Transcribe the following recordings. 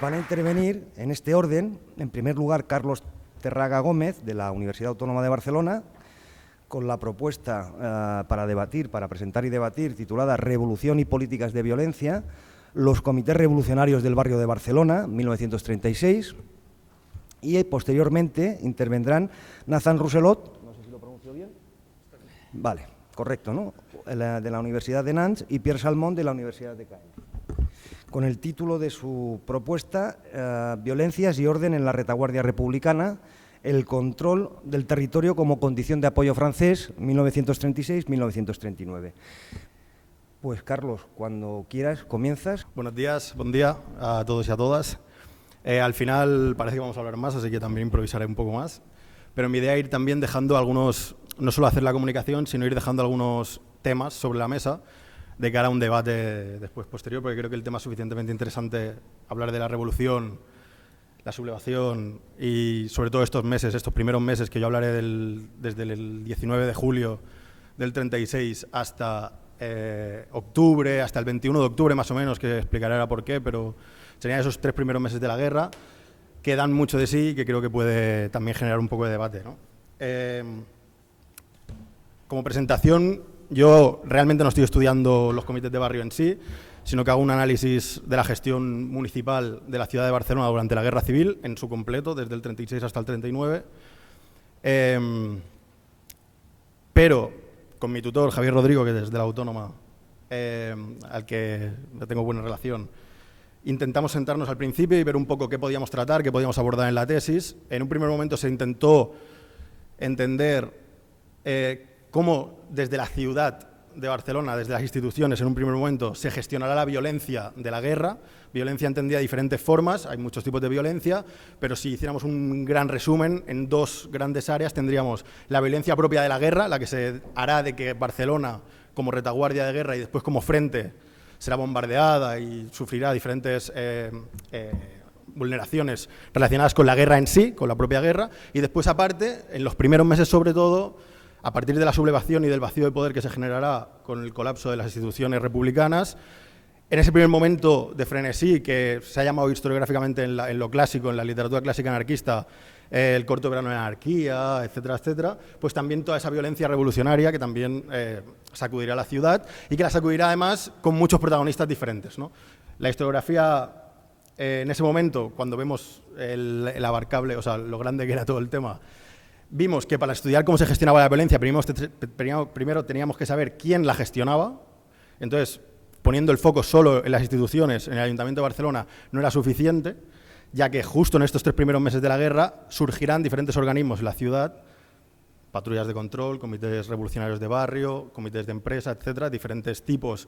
Van a intervenir en este orden, en primer lugar, Carlos Terraga Gómez, de la Universidad Autónoma de Barcelona, con la propuesta para presentar y debatir, titulada Revolución y políticas de violencia, los comités revolucionarios del barrio de Barcelona, 1936, y posteriormente intervendrán Nathan Rousselot, no sé si lo pronuncio bien, vale, correcto, ¿no?, de la Universidad de Nantes, y Pierre Salmon, de la Universidad de Caen, con el título de su propuesta, Violencias y orden en la retaguardia republicana, el control del territorio como condición de apoyo francés, 1936-1939. Pues, Carlos, cuando quieras, comienzas. Buenos días, buen día a todos y a todas. Al final parece que vamos a hablar más, así que también improvisaré un poco más. Pero mi idea es ir también dejando algunos, no solo hacer la comunicación, sino ir dejando algunos temas sobre la mesa de cara a un debate después posterior, porque creo que el tema es suficientemente interesante, hablar de la revolución, la sublevación y sobre todo estos primeros meses que yo hablaré desde el 19 de julio del 36 hasta octubre, hasta el 21 de octubre más o menos, que explicaré ahora por qué, pero serían esos 3 primeros meses de la guerra que dan mucho de sí y que creo que puede también generar un poco de debate, ¿no? Como presentación, yo realmente no estoy estudiando los comités de barrio en sí, sino que hago un análisis de la gestión municipal de la ciudad de Barcelona durante la Guerra Civil, en su completo, desde el 36 hasta el 39. Pero con mi tutor, Javier Rodrigo, que es de la Autónoma, al que tengo buena relación, intentamos sentarnos al principio y ver un poco qué podíamos tratar, qué podíamos abordar en la tesis. En un primer momento se intentó entender cómo desde la ciudad de Barcelona, desde las instituciones, en un primer momento, se gestionará la violencia de la guerra. Violencia entendida de diferentes formas, hay muchos tipos de violencia, pero si hiciéramos un gran resumen, en 2 grandes áreas tendríamos la violencia propia de la guerra, la que se hará de que Barcelona, como retaguardia de guerra y después como frente, será bombardeada y sufrirá diferentes vulneraciones relacionadas con la guerra en sí, con la propia guerra, y después aparte, en los primeros meses sobre todo, a partir de la sublevación y del vacío de poder que se generará con el colapso de las instituciones republicanas, en ese primer momento de frenesí, que se ha llamado historiográficamente en lo clásico, en la literatura clásica anarquista, el corto verano de la anarquía, etcétera, etcétera, pues también toda esa violencia revolucionaria que también sacudirá a la ciudad y que la sacudirá además con muchos protagonistas diferentes, ¿no? La historiografía en ese momento, cuando vemos el abarcable, o sea, lo grande que era todo el tema, vimos que para estudiar cómo se gestionaba la violencia, primero teníamos que saber quién la gestionaba. Entonces, poniendo el foco solo en las instituciones, en el Ayuntamiento de Barcelona, no era suficiente, ya que justo en estos 3 primeros meses de la guerra surgirán diferentes organismos en la ciudad, patrullas de control, comités revolucionarios de barrio, comités de empresa, etcétera, diferentes tipos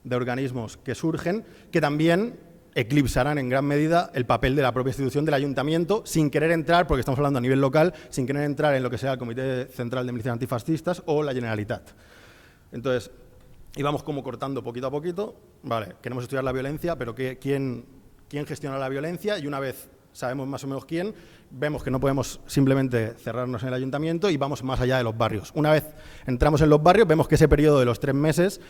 de organismos que surgen, que también eclipsarán en gran medida el papel de la propia institución del ayuntamiento, sin querer entrar, porque estamos hablando a nivel local, sin querer entrar en lo que sea el Comité Central de Milicias Antifascistas o la Generalitat. Entonces, íbamos como cortando poquito a poquito, vale, queremos estudiar la violencia, pero ¿quién gestiona la violencia? Y una vez sabemos más o menos quién, vemos que no podemos simplemente cerrarnos en el ayuntamiento y vamos más allá de los barrios. Una vez entramos en los barrios, vemos que ese periodo de los 3 meses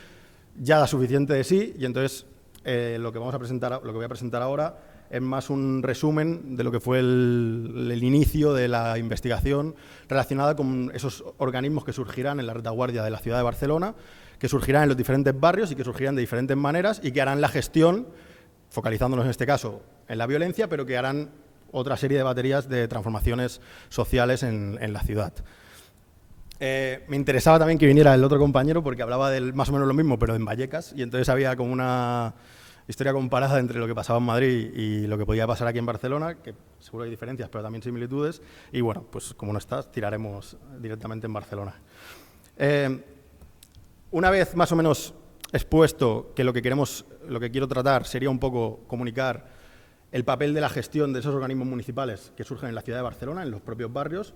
ya da suficiente de sí y entonces lo que voy a presentar ahora es más un resumen de lo que fue el inicio de la investigación relacionada con esos organismos que surgirán en la retaguardia de la ciudad de Barcelona, que surgirán en los diferentes barrios y que surgirán de diferentes maneras y que harán la gestión, focalizándonos en este caso en la violencia, pero que harán otra serie de baterías de transformaciones sociales en la ciudad. Me interesaba también que viniera el otro compañero porque hablaba de más o menos lo mismo, pero en Vallecas, y entonces había como una historia comparada entre lo que pasaba en Madrid y lo que podía pasar aquí en Barcelona, que seguro hay diferencias, pero también similitudes, y bueno, pues como no estás, tiraremos directamente en Barcelona. Una vez más o menos expuesto que lo que quiero tratar sería un poco comunicar el papel de la gestión de esos organismos municipales que surgen en la ciudad de Barcelona, en los propios barrios,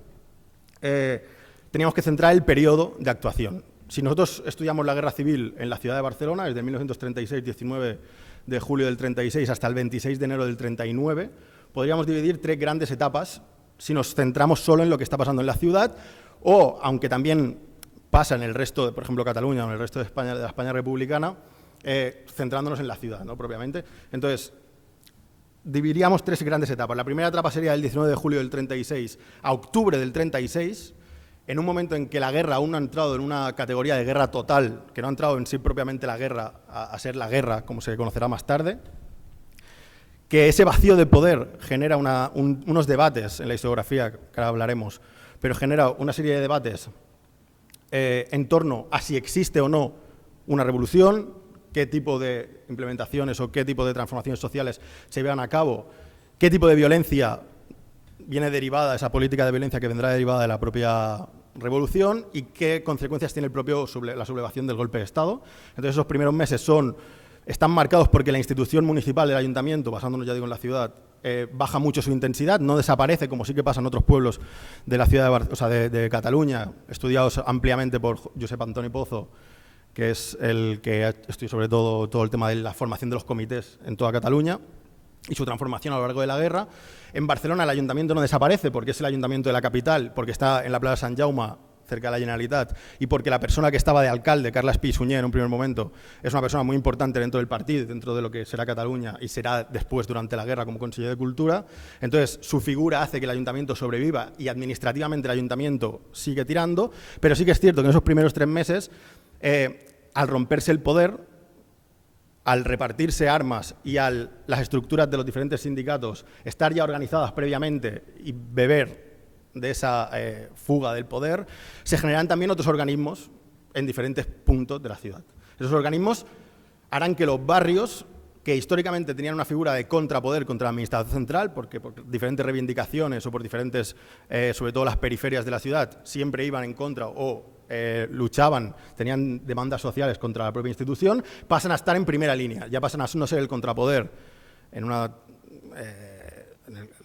teníamos que centrar el periodo de actuación. Si nosotros estudiamos la guerra civil en la ciudad de Barcelona, desde 1936, 19 de julio del 36 hasta el 26 de enero del 39, podríamos dividir 3 grandes etapas si nos centramos solo en lo que está pasando en la ciudad o, aunque también pasa en el resto, de, por ejemplo, Cataluña o en el resto de España, de la España republicana, centrándonos en la ciudad, ¿no?, propiamente. Entonces, dividiríamos 3 grandes etapas. La primera etapa sería del 19 de julio del 36 a octubre del 36, en un momento en que la guerra aún no ha entrado en una categoría de guerra total, que no ha entrado en sí propiamente la guerra a ser la guerra, como se conocerá más tarde, que ese vacío de poder genera unos debates en la historiografía, que ahora hablaremos, pero genera una serie de debates en torno a si existe o no una revolución, qué tipo de implementaciones o qué tipo de transformaciones sociales se llevan a cabo, qué tipo de violencia viene derivada, esa política de violencia que vendrá derivada de la propia revolución y qué consecuencias tiene la sublevación del golpe de Estado. Entonces esos primeros meses están marcados porque la institución municipal del ayuntamiento, basándonos ya digo en la ciudad, baja mucho su intensidad, no desaparece como sí que pasa en otros pueblos de la ciudad de Cataluña, estudiados ampliamente por Josep Antoni Pozo, que es el que estudia sobre todo el tema de la formación de los comités en toda Cataluña y su transformación a lo largo de la guerra. En Barcelona el ayuntamiento no desaparece porque es el ayuntamiento de la capital, porque está en la plaza Sant Jaume, cerca de la Generalitat, y porque la persona que estaba de alcalde, Carles Pi i Sunyer, en un primer momento, es una persona muy importante dentro del partido, dentro de lo que será Cataluña y será después durante la guerra como conseller de Cultura. Entonces, su figura hace que el ayuntamiento sobreviva y administrativamente el ayuntamiento sigue tirando, pero sí que es cierto que en esos primeros 3 meses, al romperse el poder, al repartirse armas y las estructuras de los diferentes sindicatos estar ya organizadas previamente y beber de esa fuga del poder, se generan también otros organismos en diferentes puntos de la ciudad. Esos organismos harán que los barrios, que históricamente tenían una figura de contrapoder contra la administración central, porque por diferentes reivindicaciones o por diferentes, sobre todo las periferias de la ciudad, siempre iban en contra o luchaban, tenían demandas sociales contra la propia institución, pasan a estar en primera línea, ya pasan a no ser el contrapoder en el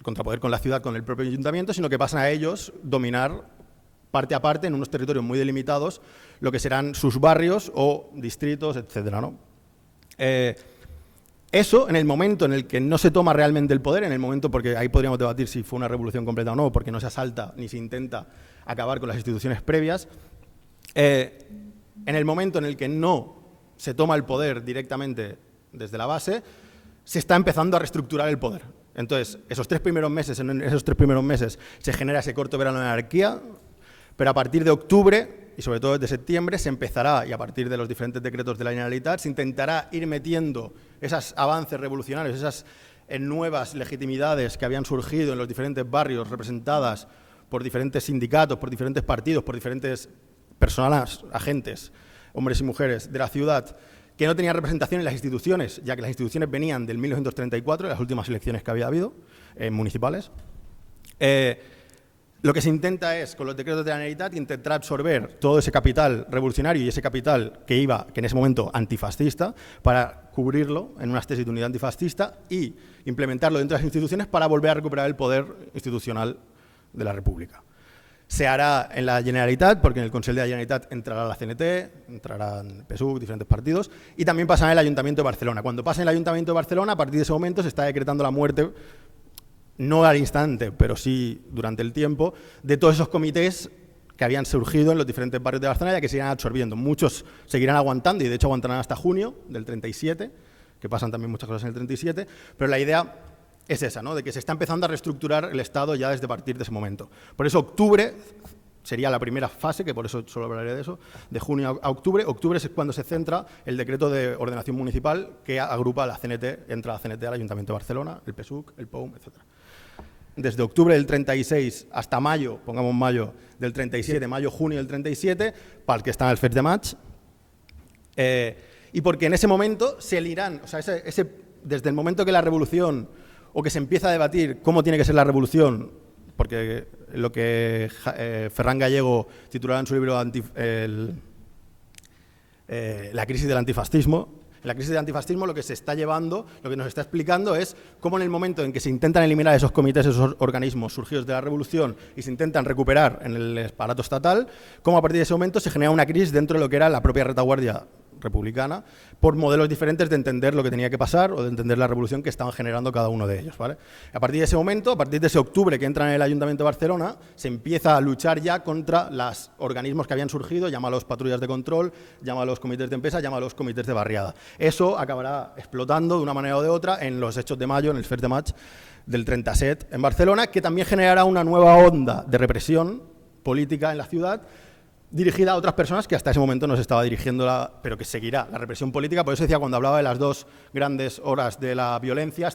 contrapoder con la ciudad, con el propio ayuntamiento, sino que pasan a ellos dominar parte a parte en unos territorios muy delimitados lo que serán sus barrios o distritos, etcétera, ¿no? Eso en el momento en el que no se toma realmente el poder, en el momento, porque ahí podríamos debatir si fue una revolución completa o no, porque no se asalta ni se intenta acabar con las instituciones previas, en el momento en el que no se toma el poder directamente desde la base, se está empezando a reestructurar el poder. Entonces, en esos 3 primeros meses se genera ese corto verano de anarquía, pero a partir de octubre y sobre todo desde septiembre se empezará, y a partir de los diferentes decretos de la Generalitat, se intentará ir metiendo esos avances revolucionarios, esas nuevas legitimidades que habían surgido en los diferentes barrios representadas por diferentes sindicatos, por diferentes partidos, por diferentes personas, agentes, hombres y mujeres de la ciudad, que no tenían representación en las instituciones, ya que las instituciones venían del 1934, de las últimas elecciones que había habido, municipales. Lo que se intenta es, con los decretos de la Generalitat, intentar absorber todo ese capital revolucionario y ese capital que en ese momento antifascista, para cubrirlo en unas tesis de unidad antifascista y implementarlo dentro de las instituciones para volver a recuperar el poder institucional de la República. Se hará en la Generalitat, porque en el Consell de la Generalitat entrará la CNT, entrarán PSUC, diferentes partidos, y también pasará en el Ayuntamiento de Barcelona. Cuando pase en el Ayuntamiento de Barcelona, a partir de ese momento se está decretando la muerte, no al instante, pero sí durante el tiempo, de todos esos comités que habían surgido en los diferentes barrios de Barcelona, ya que se irán absorbiendo. Muchos seguirán aguantando, y de hecho aguantarán hasta junio del 37, que pasan también muchas cosas en el 37, pero la idea es esa, ¿no? De que se está empezando a reestructurar el Estado ya desde partir de ese momento. Por eso octubre sería la primera fase, que por eso solo hablaré de eso, de junio a octubre. Octubre es cuando se centra el decreto de ordenación municipal que agrupa a la CNT, entra la CNT al Ayuntamiento de Barcelona, el PSUC, el POUM, etc. Desde octubre del 36 hasta mayo, pongamos mayo del 37, mayo-junio del 37, para el que está en el Fest de Maig, y porque en ese momento se elirán, o sea, desde el momento que la revolución, o que se empieza a debatir cómo tiene que ser la revolución, porque lo que Ferran Gallego titulará en su libro La crisis del antifascismo. En la crisis del antifascismo lo que se está llevando, lo que nos está explicando es cómo en el momento en que se intentan eliminar esos comités, esos organismos surgidos de la revolución y se intentan recuperar en el aparato estatal, cómo a partir de ese momento se genera una crisis dentro de lo que era la propia retaguardia republicana, por modelos diferentes de entender lo que tenía que pasar o de entender la revolución que estaban generando cada uno de ellos, ¿vale? A partir de ese momento, a partir de ese octubre que entran en el Ayuntamiento de Barcelona, se empieza a luchar ya contra los organismos que habían surgido, llámalos patrullas de control, llámalos comités de empresa, llámalos comités de barriada. Eso acabará explotando de una manera o de otra en los hechos de mayo, en el Fest de Maig del 37 en Barcelona, que también generará una nueva onda de represión política en la ciudad, dirigida a otras personas que hasta ese momento no se estaba dirigiendo, pero que seguirá la represión política. Por eso decía, cuando hablaba de las dos grandes horas de la violencia,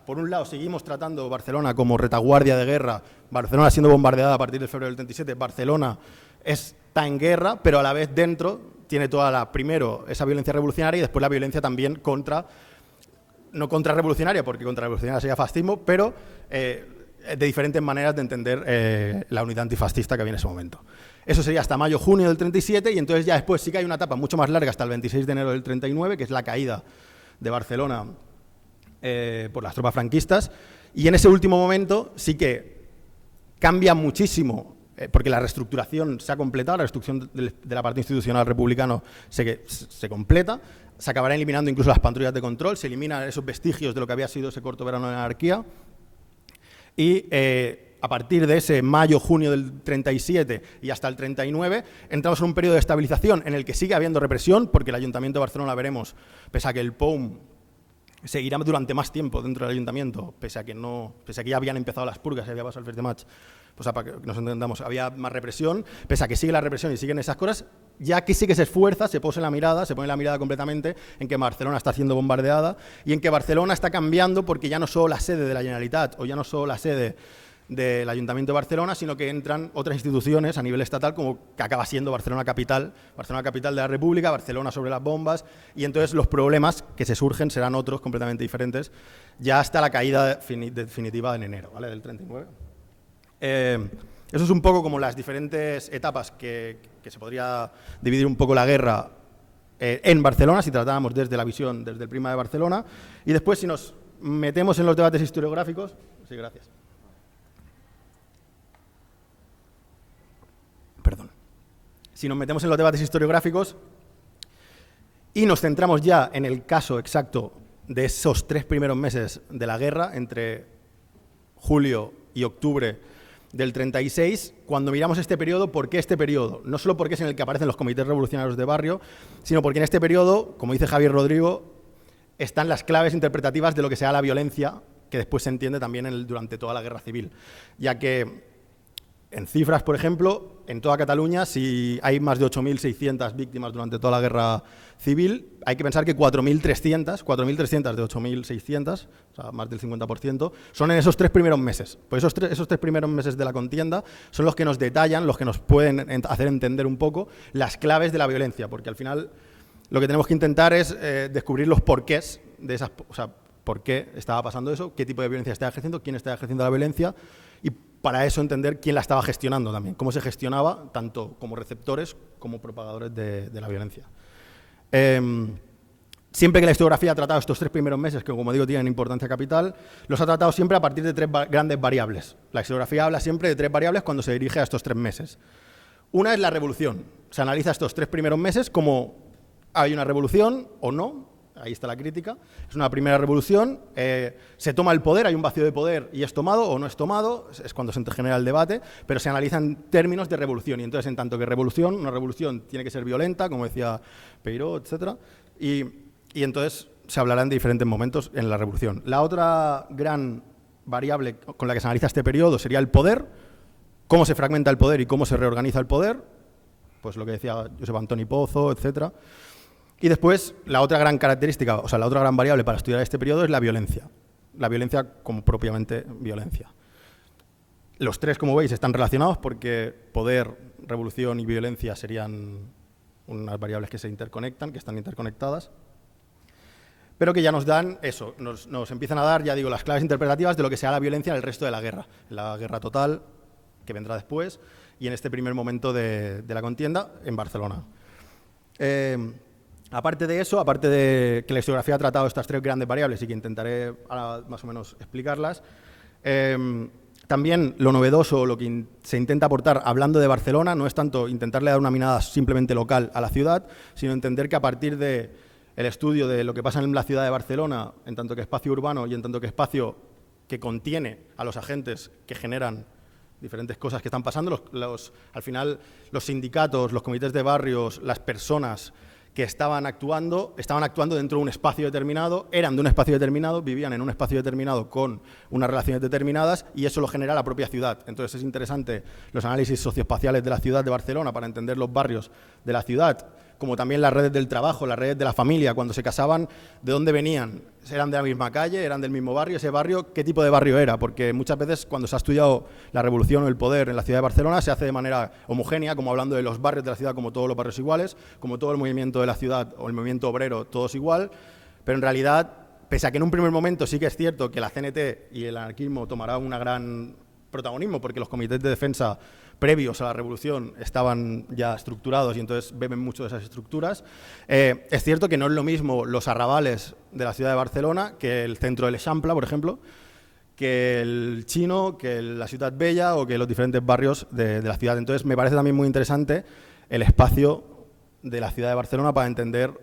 por un lado seguimos tratando Barcelona como retaguardia de guerra, Barcelona siendo bombardeada a partir de febrero del 37, Barcelona está en guerra, pero a la vez dentro tiene primero esa violencia revolucionaria y después la violencia también no contrarrevolucionaria, porque contrarrevolucionaria sería fascismo, pero de diferentes maneras de entender la unidad antifascista que había en ese momento. Eso sería hasta mayo-junio del 37 y entonces ya después sí que hay una etapa mucho más larga hasta el 26 de enero del 39, que es la caída de Barcelona por las tropas franquistas, y en ese último momento sí que cambia muchísimo, porque la reestructuración se ha completado, la reestructuración de la parte institucional republicano se completa, se acabarán eliminando incluso las patrullas de control, se eliminan esos vestigios de lo que había sido ese corto verano de anarquía, y a partir de ese mayo-junio del 37 y hasta el 39, entramos en un periodo de estabilización en el que sigue habiendo represión, porque el Ayuntamiento de Barcelona, veremos, pese a que el POUM seguirá durante más tiempo dentro del Ayuntamiento, pese a que ya habían empezado las purgas y había pasado el Fest de Maig, pues para que nos entendamos, había más represión, pese a que sigue la represión y siguen esas cosas, ya aquí sí que se esfuerza, se pone la mirada completamente en que Barcelona está siendo bombardeada y en que Barcelona está cambiando, porque ya no solo la sede de la Generalitat o ya no solo la sede del Ayuntamiento de Barcelona, sino que entran otras instituciones a nivel estatal, como que acaba siendo Barcelona capital de la República, Barcelona sobre las bombas, y entonces los problemas que se surgen serán otros completamente diferentes, ya hasta la caída definitiva en enero, ¿vale?, del 39. Eso es un poco como las diferentes etapas que se podría dividir un poco la guerra en Barcelona, si tratáramos desde la visión, desde el prisma de Barcelona, y después si nos metemos en los debates historiográficos. Sí, gracias. Perdón. Si nos metemos en los debates historiográficos y nos centramos ya en el caso exacto de esos 3 primeros meses de la guerra, entre julio y octubre del 36, cuando miramos este periodo, ¿por qué este periodo? No solo porque es en el que aparecen los comités revolucionarios de barrio, sino porque en este periodo, como dice Javier Rodrigo, están las claves interpretativas de lo que sea la violencia, que después se entiende también durante toda la guerra civil, ya que en cifras, por ejemplo, en toda Cataluña, si hay más de 8.600 víctimas durante toda la guerra civil, hay que pensar que 4.300 de 8.600, o sea, más del 50%, son en esos 3 primeros meses. Pues esos tres primeros meses de la contienda son los que nos detallan, los que nos pueden hacer entender un poco las claves de la violencia, porque al final lo que tenemos que intentar es descubrir los porqués de esas, o sea, por qué estaba pasando eso, qué tipo de violencia estaba ejerciendo, quién estaba ejerciendo la violencia, y para eso entender quién la estaba gestionando también, cómo se gestionaba tanto como receptores como propagadores de la violencia. Siempre que la historiografía ha tratado estos 3 primeros meses, que como digo tienen importancia capital, los ha tratado siempre a partir de 3 grandes variables. La historiografía habla siempre de 3 variables cuando se dirige a estos 3 meses. Una es la revolución. Se analiza estos 3 primeros meses como hay una revolución o no. Ahí está la crítica. Es una primera revolución, se toma el poder, hay un vacío de poder y es tomado o no es tomado, es cuando se genera el debate, pero se analiza en términos de revolución. Y entonces, en tanto que una revolución tiene que ser violenta, como decía Peiró, etc. Y entonces se hablará en diferentes momentos en la revolución. La otra gran variable con la que se analiza este periodo sería el poder, cómo se fragmenta el poder y cómo se reorganiza el poder, pues lo que decía Josep Antoni Pozo, etc. Y después, la otra gran característica, o sea, la otra gran variable para estudiar este periodo es la violencia. La violencia como propiamente violencia. Los 3, como veis, están relacionados porque poder, revolución y violencia serían unas variables que se interconectan, que están interconectadas, pero que ya nos dan eso, nos empiezan a dar, ya digo, las claves interpretativas de lo que sea la violencia en el resto de la guerra. La guerra total, que vendrá después, y en este primer momento de la contienda, en Barcelona. Aparte de eso, aparte de que la historiografía ha tratado estas 3 grandes variables y que intentaré ahora más o menos explicarlas, también lo novedoso, lo que se intenta aportar hablando de Barcelona, no es tanto intentarle dar una mirada simplemente local a la ciudad, sino entender que a partir del estudio de lo que pasa en la ciudad de Barcelona, en tanto que espacio urbano y en tanto que espacio que contiene a los agentes que generan diferentes cosas que están pasando, al final los sindicatos, los comités de barrios, las personas que estaban actuando dentro de un espacio determinado, eran de un espacio determinado, vivían en un espacio determinado con unas relaciones determinadas y eso lo genera la propia ciudad. Entonces es interesante los análisis socioespaciales de la ciudad de Barcelona para entender los barrios de la ciudad, como también las redes del trabajo, las redes de la familia, cuando se casaban, ¿de dónde venían? ¿Eran de la misma calle? ¿Eran del mismo barrio? ¿Ese barrio qué tipo de barrio era? Porque muchas veces cuando se ha estudiado la revolución o el poder en la ciudad de Barcelona se hace de manera homogénea, como hablando de los barrios de la ciudad como todos los barrios iguales, como todo el movimiento de la ciudad o el movimiento obrero, todos igual, pero en realidad, pese a que en un primer momento sí que es cierto que la CNT y el anarquismo tomará un gran protagonismo porque los comités de defensa previos a la revolución estaban ya estructurados y entonces beben mucho de esas estructuras. Es cierto que no es lo mismo los arrabales de la ciudad de Barcelona que el centro del Eixample, por ejemplo, que el Chino, que la Ciutat Vella o que los diferentes barrios de la ciudad. Entonces me parece también muy interesante el espacio de la ciudad de Barcelona para entender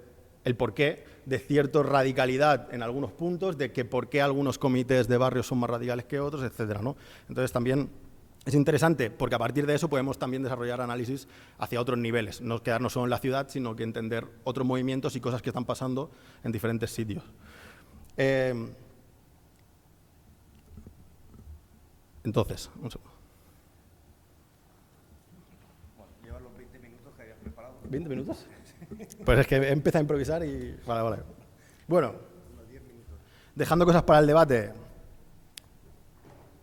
el porqué de cierta radicalidad en algunos puntos, de que por qué algunos comités de barrios son más radicales que otros, etcétera, ¿no? Entonces también es interesante porque a partir de eso podemos también desarrollar análisis hacia otros niveles, no quedarnos solo en la ciudad, sino que entender otros movimientos y cosas que están pasando en diferentes sitios. Entonces, un segundo. Bueno, llevas los 20 minutos que habías preparado. ¿20 minutos? Pues es que he empezado a improvisar y... Vale. Bueno, dejando cosas para el debate,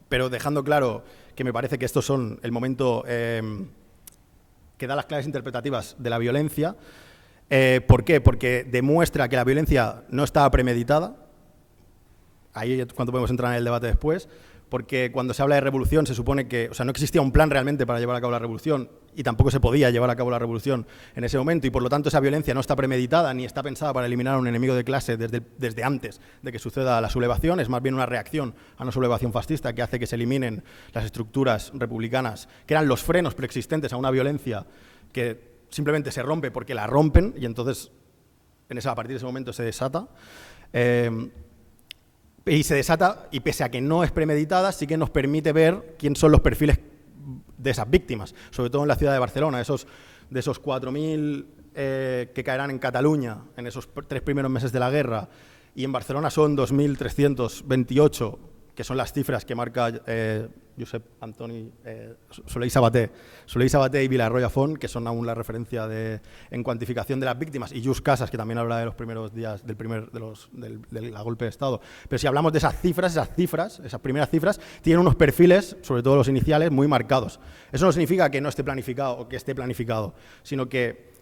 pero dejando claro que me parece que estos son el momento que da las claves interpretativas de la violencia. ¿Por qué? Porque demuestra que la violencia no estaba premeditada. Ahí es cuando podemos entrar en el debate después. Porque cuando se habla de revolución se supone que, o sea, no existía un plan realmente para llevar a cabo la revolución y tampoco se podía llevar a cabo la revolución en ese momento y por lo tanto esa violencia no está premeditada ni está pensada para eliminar a un enemigo de clase desde antes de que suceda la sublevación, es más bien una reacción a una sublevación fascista que hace que se eliminen las estructuras republicanas que eran los frenos preexistentes a una violencia que simplemente se rompe porque la rompen y entonces a partir de ese momento se desata. Y se desata, y pese a que no es premeditada, sí que nos permite ver quién son los perfiles de esas víctimas, sobre todo en la ciudad de Barcelona, de esos 4.000 que caerán en Cataluña en esos 3 primeros meses de la guerra, y en Barcelona son 2.328, que son las cifras que marca Josep Antoni Soler i Sabaté y Villarroya Font, que son aún la referencia en cuantificación de las víctimas, y Just Casas, que también habla de los primeros días del golpe de Estado. Pero si hablamos de esas primeras cifras, tienen unos perfiles, sobre todo los iniciales, muy marcados. Eso no significa que no esté planificado o que esté planificado, sino que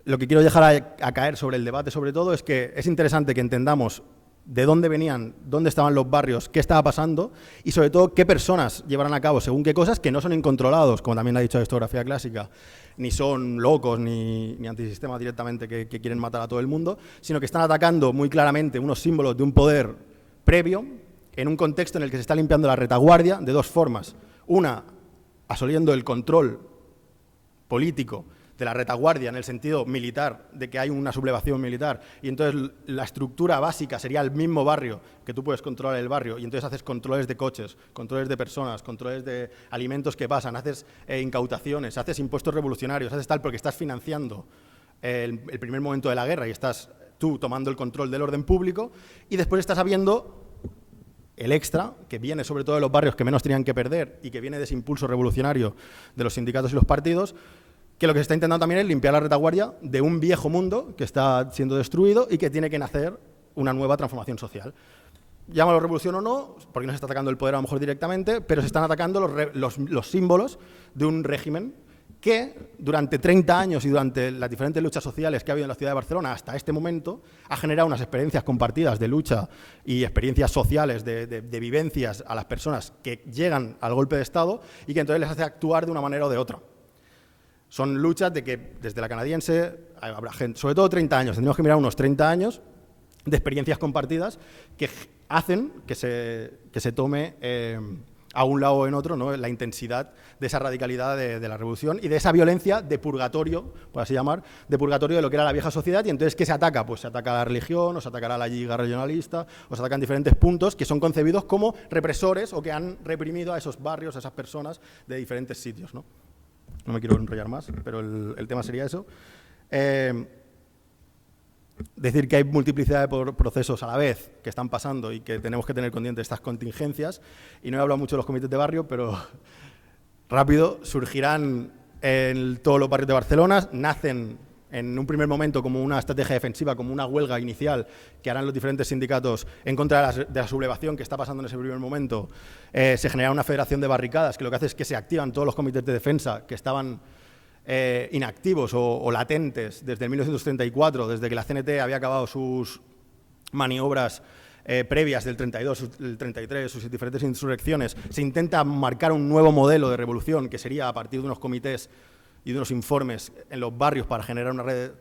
lo que quiero dejar a caer sobre el debate, sobre todo, es que es interesante que entendamos de dónde venían, dónde estaban los barrios, qué estaba pasando y sobre todo qué personas llevarán a cabo según qué cosas que no son incontrolados, como también ha dicho la historiografía clásica, ni son locos ni antisistemas directamente que quieren matar a todo el mundo, sino que están atacando muy claramente unos símbolos de un poder previo en un contexto en el que se está limpiando la retaguardia de dos formas. Una, aboliendo el control político de la retaguardia en el sentido militar, de que hay una sublevación militar, y entonces la estructura básica sería el mismo barrio, que tú puedes controlar el barrio, y entonces haces controles de coches, controles de personas, controles de alimentos que pasan, haces incautaciones, haces impuestos revolucionarios, haces tal porque estás financiando el primer momento de la guerra y estás tú tomando el control del orden público, y después estás habiendo el extra, que viene sobre todo de los barrios que menos tenían que perder y que viene de ese impulso revolucionario de los sindicatos y los partidos, que lo que se está intentando también es limpiar la retaguardia de un viejo mundo que está siendo destruido y que tiene que nacer una nueva transformación social. Llámalo revolución o no, porque no se está atacando el poder a lo mejor directamente, pero se están atacando los símbolos de un régimen que durante 30 años y durante las diferentes luchas sociales que ha habido en la ciudad de Barcelona hasta este momento ha generado unas experiencias compartidas de lucha y experiencias sociales de vivencias a las personas que llegan al golpe de Estado y que entonces les hace actuar de una manera o de otra. Son luchas de que desde la canadiense habrá gente, sobre todo 30 años, tendríamos que mirar unos 30 años de experiencias compartidas que hacen que se tome a un lado o en otro, ¿no? La intensidad de esa radicalidad de la revolución y de esa violencia de purgatorio, por así llamar, de purgatorio de lo que era la vieja sociedad. Y entonces, ¿qué se ataca? Pues se ataca a la religión, o se atacará a la liga regionalista, o se atacan diferentes puntos que son concebidos como represores o que han reprimido a esos barrios, a esas personas de diferentes sitios, ¿no? No me quiero enrollar más, pero el tema sería eso. Decir que hay multiplicidad de procesos a la vez que están pasando y que tenemos que tener consciente de estas contingencias. Y no he hablado mucho de los comités de barrio, pero rápido surgirán en todos los barrios de Barcelona, nacen en un primer momento como una estrategia defensiva, como una huelga inicial que harán los diferentes sindicatos en contra de la sublevación que está pasando en ese primer momento. Se genera una federación de barricadas que lo que hace es que se activan todos los comités de defensa que estaban inactivos o latentes desde 1934, desde que la CNT había acabado sus maniobras previas del 32, el 33, sus diferentes insurrecciones. Se intenta marcar un nuevo modelo de revolución que sería a partir de unos comités y de unos informes en los barrios para generar una red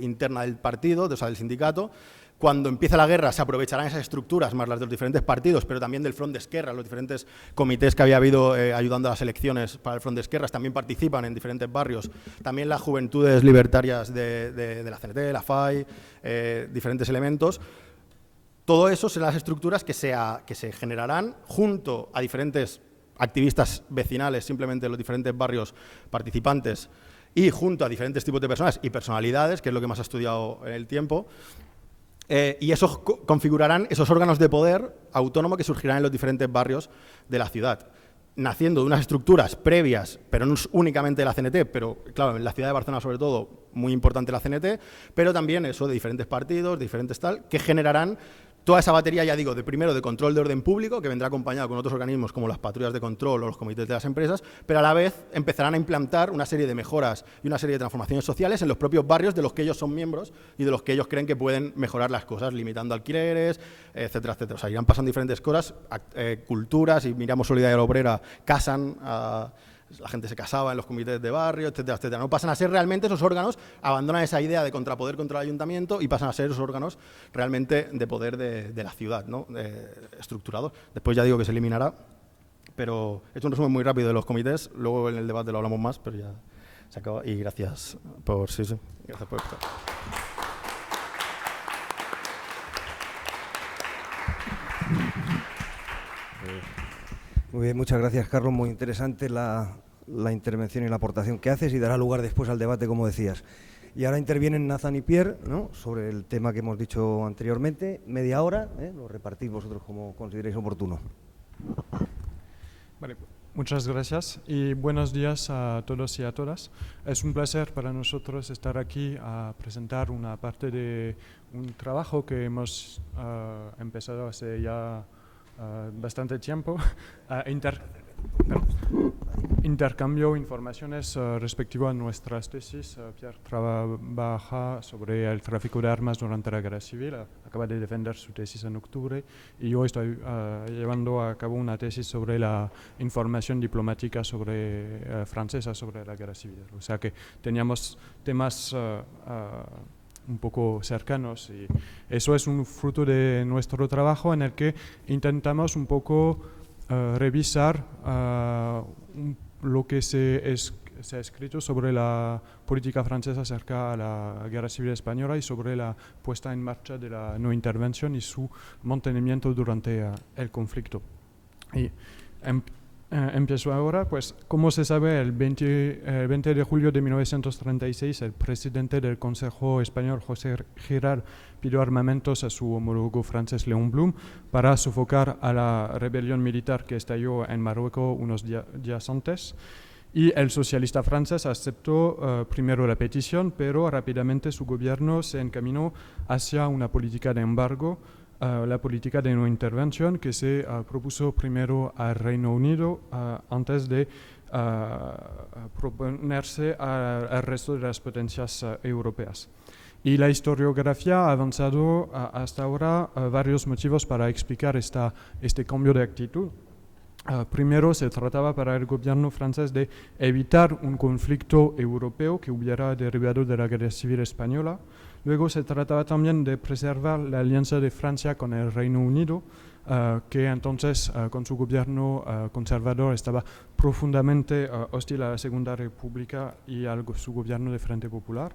interna del partido, o sea, del sindicato. Cuando empieza la guerra se aprovecharán esas estructuras, más las de los diferentes partidos, pero también del Front d'Esquerra. Los diferentes comités que había habido ayudando a las elecciones para el Front d'Esquerra también participan en diferentes barrios. También las juventudes libertarias de la CNT, la FAI, diferentes elementos. Todo eso serán las estructuras que se generarán junto a diferentes activistas vecinales, simplemente los diferentes barrios participantes, y junto a diferentes tipos de personas y personalidades, que es lo que más ha estudiado en el tiempo. Y esos configurarán esos órganos de poder autónomo que surgirán en los diferentes barrios de la ciudad, naciendo de unas estructuras previas, pero no únicamente de la CNT, pero claro, en la ciudad de Barcelona sobre todo, muy importante la CNT, pero también eso de diferentes partidos, diferentes tal, que generarán toda esa batería, ya digo, primero de control de orden público, que vendrá acompañado con otros organismos como las patrullas de control o los comités de las empresas, pero a la vez empezarán a implantar una serie de mejoras y una serie de transformaciones sociales en los propios barrios de los que ellos son miembros y de los que ellos creen que pueden mejorar las cosas, limitando alquileres, etcétera, etcétera. O sea, irán pasando diferentes cosas, culturas, y miramos Solidaridad Obrera, casan a... La gente se casaba en los comités de barrio, etcétera, etcétera. No pasan a ser realmente esos órganos, abandonan esa idea de contrapoder contra el ayuntamiento y pasan a ser esos órganos realmente de poder de la ciudad, ¿no? Estructurados. Después ya digo que se eliminará, pero he hecho un resumen muy rápido de los comités, luego en el debate lo hablamos más, pero ya se acaba. Y gracias por gracias por estar. Muy bien, muchas gracias, Carlos. Muy interesante la intervención y la aportación que haces, y dará lugar después al debate, como decías. Y ahora intervienen Nathan y Pierre, ¿no?, sobre el tema que hemos dicho anteriormente. Media hora, lo repartís vosotros como consideréis oportuno. Vale, muchas gracias y buenos días a todos y a todas. Es un placer para nosotros estar aquí a presentar una parte de un trabajo que hemos empezado hace ya bastante tiempo. Intercambio informaciones respectivo a nuestras tesis. Pierre trabaja sobre el tráfico de armas durante la guerra civil, acaba de defender su tesis en octubre, y yo estoy llevando a cabo una tesis sobre la información diplomática francesa sobre la guerra civil. O sea que teníamos temas un poco cercanos, y eso es un fruto de nuestro trabajo en el que intentamos un poco revisar lo que se ha escrito sobre la política francesa acerca de la guerra civil española y sobre la puesta en marcha de la no intervención y su mantenimiento durante el conflicto. Y empiezo ahora. Pues, como se sabe, el 20 de julio de 1936, el presidente del Consejo Español, José Girard, pidió armamentos a su homólogo francés, Léon Blum, para sofocar a la rebelión militar que estalló en Marruecos unos días antes. Y el socialista francés aceptó primero la petición, pero rápidamente su gobierno se encaminó hacia una política de embargo, la política de no intervención que se propuso primero al Reino Unido antes de proponerse al resto de las potencias europeas. Y la historiografía ha avanzado hasta ahora varios motivos para explicar este cambio de actitud. Primero, se trataba para el gobierno francés de evitar un conflicto europeo que hubiera derivado de la guerra civil española. Luego se trataba también de preservar la alianza de Francia con el Reino Unido que entonces con su gobierno conservador estaba profundamente hostil a la Segunda República y a su gobierno de Frente Popular.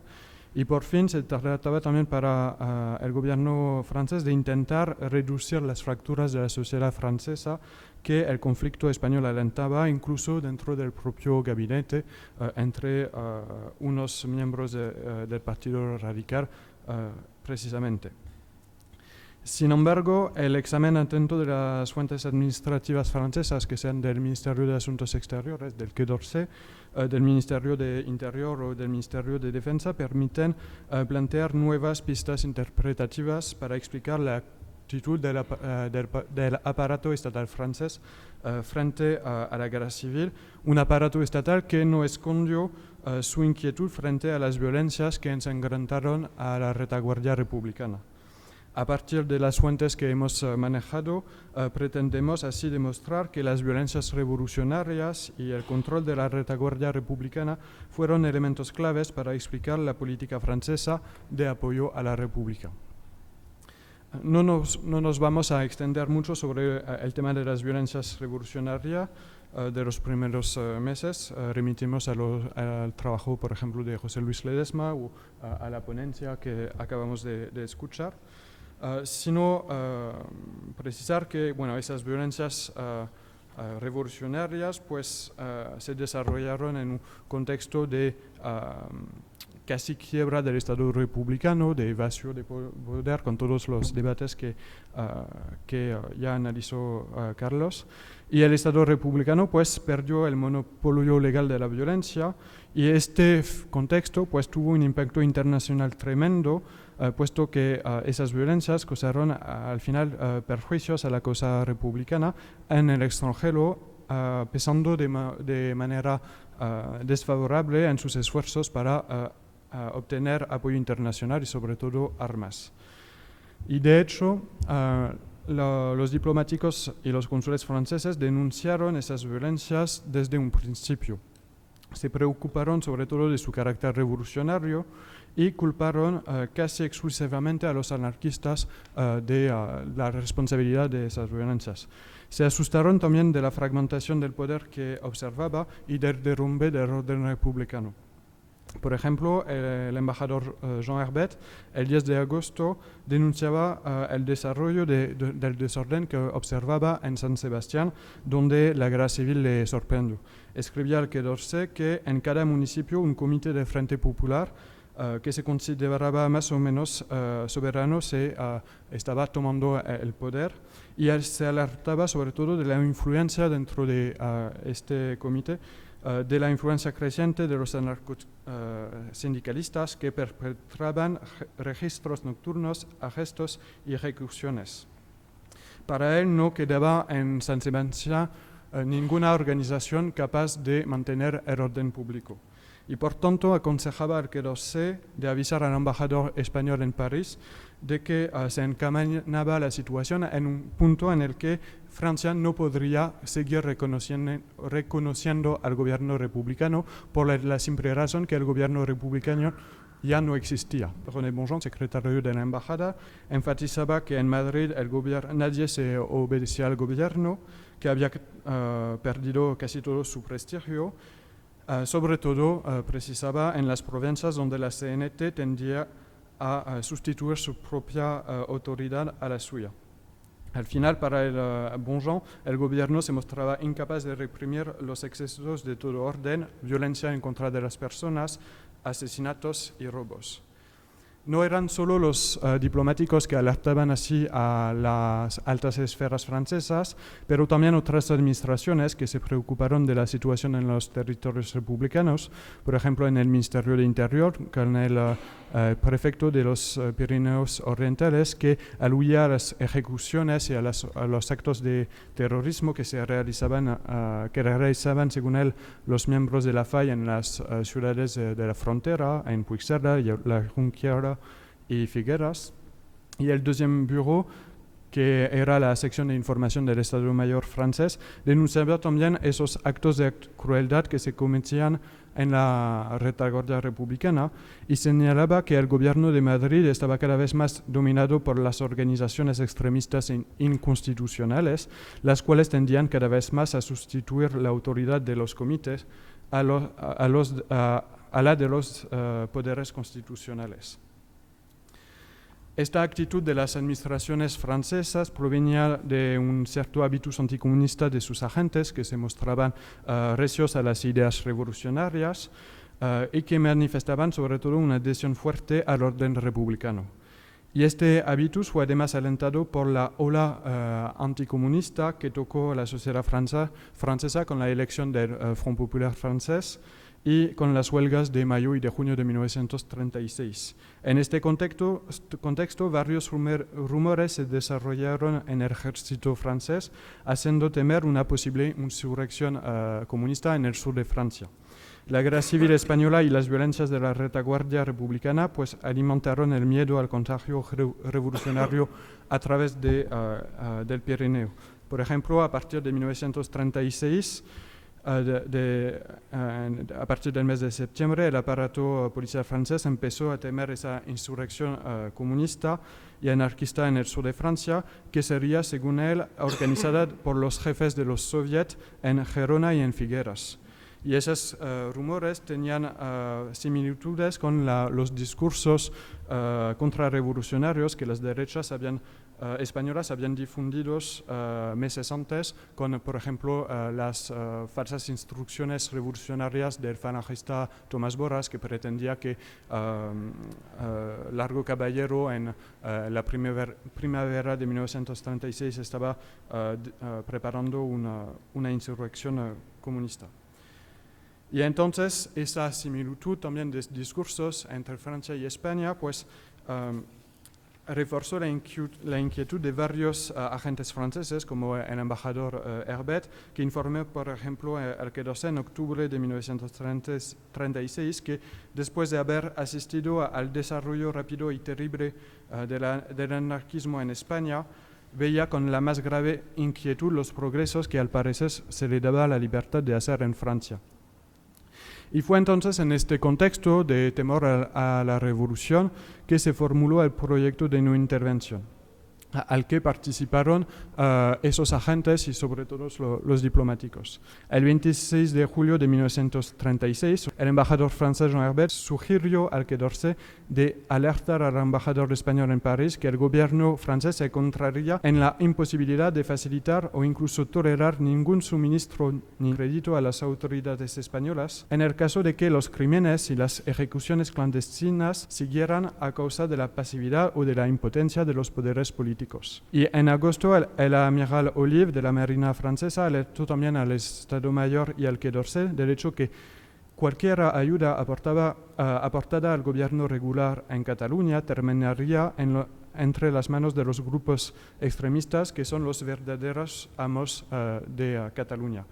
Y por fin se trataba también para el gobierno francés de intentar reducir las fracturas de la sociedad francesa que el conflicto español alentaba, incluso dentro del propio gabinete, entre unos miembros del Partido Radical, precisamente. Sin embargo, el examen atento de las fuentes administrativas francesas, que sean del Ministerio de Asuntos Exteriores, del Quai d'Orsay, del Ministerio de Interior o del Ministerio de Defensa, permiten plantear nuevas pistas interpretativas para explicar la actitud del aparato estatal francés frente a la guerra civil, un aparato estatal que no escondió su inquietud frente a las violencias que ensangrantaron a la retaguardia republicana. A partir de las fuentes que hemos manejado, pretendemos así demostrar que las violencias revolucionarias y el control de la retaguardia republicana fueron elementos claves para explicar la política francesa de apoyo a la República. No nos vamos a extender mucho sobre el tema de las violencias revolucionarias de los primeros meses. Remitimos al trabajo, por ejemplo, de José Luis Ledesma o a la ponencia que acabamos de escuchar. Sino precisar que esas violencias revolucionarias pues, se desarrollaron en un contexto de casi quiebra del Estado republicano, de evasión de poder, con todos los debates que ya analizó Carlos. Y el Estado republicano pues, perdió el monopolio legal de la violencia, y este contexto pues, tuvo un impacto internacional tremendo, puesto que esas violencias causaron al final perjuicios a la causa republicana en el extranjero, pesando de manera desfavorable en sus esfuerzos para obtener apoyo internacional y sobre todo armas. Y de hecho, los diplomáticos y los cónsules franceses denunciaron esas violencias desde un principio. Se preocuparon sobre todo de su carácter revolucionario y culparon casi exclusivamente a los anarquistas de la responsabilidad de esas violencias. Se asustaron también de la fragmentación del poder que observaba y del derrumbe del orden republicano. Por ejemplo, el embajador Jean Herbet, el 10 de agosto, denunciaba el desarrollo del desorden que observaba en San Sebastián, donde la guerra civil le sorprendió. Escribía al Quai d'Orsay que en cada municipio un comité de Frente Popular que se consideraba más o menos soberano estaba tomando el poder, y él se alertaba sobre todo de la influencia dentro de este comité, de la influencia creciente de los anarcosindicalistas que perpetraban registros nocturnos, arrestos y ejecuciones. Para él no quedaba en San Sebastián ninguna organización capaz de mantener el orden público. Y por tanto aconsejaba al Quai d'Orsay de avisar al embajador español en París de que se encaminaba la situación en un punto en el que Francia no podría seguir reconociendo al gobierno republicano por la simple razón que el gobierno republicano ya no existía. René Bonjean, secretario de la embajada, enfatizaba que en Madrid nadie se obedecía al gobierno, que había perdido casi todo su prestigio. Sobre todo, precisaba en las provincias donde la CNT tendía a sustituir su propia autoridad a la suya. Al final, para el Bonjean, el gobierno se mostraba incapaz de reprimir los excesos de todo orden, violencia en contra de las personas, asesinatos y robos. No eran solo los diplomáticos que alertaban así a las altas esferas francesas, pero también otras administraciones que se preocuparon de la situación en los territorios republicanos. Por ejemplo, en el Ministerio de Interior, con el prefecto de los Pirineos Orientales, que aludía a las ejecuciones y a los actos de terrorismo que realizaban, según él, los miembros de la FAI en las ciudades de la frontera, en Puigcerdá, La Junquera y Figueras. Y el deuxième bureau, que era la sección de información del Estado Mayor francés, denunciaba también esos actos de crueldad que se cometían en la retaguardia republicana y señalaba que el gobierno de Madrid estaba cada vez más dominado por las organizaciones extremistas e inconstitucionales, las cuales tendían cada vez más a sustituir la autoridad de los comités a la de los poderes constitucionales. Esta actitud de las administraciones francesas provenía de un cierto hábitus anticomunista de sus agentes que se mostraban recios a las ideas revolucionarias y que manifestaban sobre todo una adhesión fuerte al orden republicano. Y este hábitus fue además alentado por la ola anticomunista que tocó la sociedad francesa con la elección del Front Popular francés y con las huelgas de mayo y de junio de 1936. En este contexto varios rumores se desarrollaron en el ejército francés, haciendo temer una posible insurrección comunista en el sur de Francia. La guerra civil española y las violencias de la retaguardia republicana pues alimentaron el miedo al contagio revolucionario a través del Pirineo. Por ejemplo, a partir de 1936, a partir del mes de septiembre, el aparato policial francés empezó a temer esa insurrección comunista y anarquista en el sur de Francia, que sería, según él, organizada por los jefes de los soviets en Gerona y en Figueras. Y esos rumores tenían similitudes con los discursos contrarrevolucionarios que las derechas españolas habían difundido meses antes, con, por ejemplo, las falsas instrucciones revolucionarias del falangista Tomás Borras, que pretendía que Largo Caballero en la primavera de 1936 estaba preparando una insurrección comunista. Y entonces esa similitud también de discursos entre Francia y España pues reforzó la inquietud de varios agentes franceses, como el embajador Herbet, que informó, por ejemplo, al Quai d'Orsay en octubre de 1936 que después de haber asistido al desarrollo rápido y terrible del anarquismo en España, veía con la más grave inquietud los progresos que al parecer se le daba la libertad de hacer en Francia. Y fue entonces en este contexto de temor a la revolución que se formuló el proyecto de no intervención, al que participaron esos agentes y sobre todo los diplomáticos. El 26 de julio de 1936, el embajador francés Jean Herbet sugirió al Quai d'Orsay de alertar al embajador español en París que el gobierno francés se encontraría en la imposibilidad de facilitar o incluso tolerar ningún suministro ni crédito a las autoridades españolas en el caso de que los crímenes y las ejecuciones clandestinas siguieran a causa de la pasividad o de la impotencia de los poderes políticos. Y en agosto el amiral Olive de la Marina francesa alertó también al Estado Mayor y al Quai d'Orsay del hecho que cualquier ayuda aportada al gobierno regular en Cataluña terminaría entre las manos de los grupos extremistas que son los verdaderos amos de Cataluña.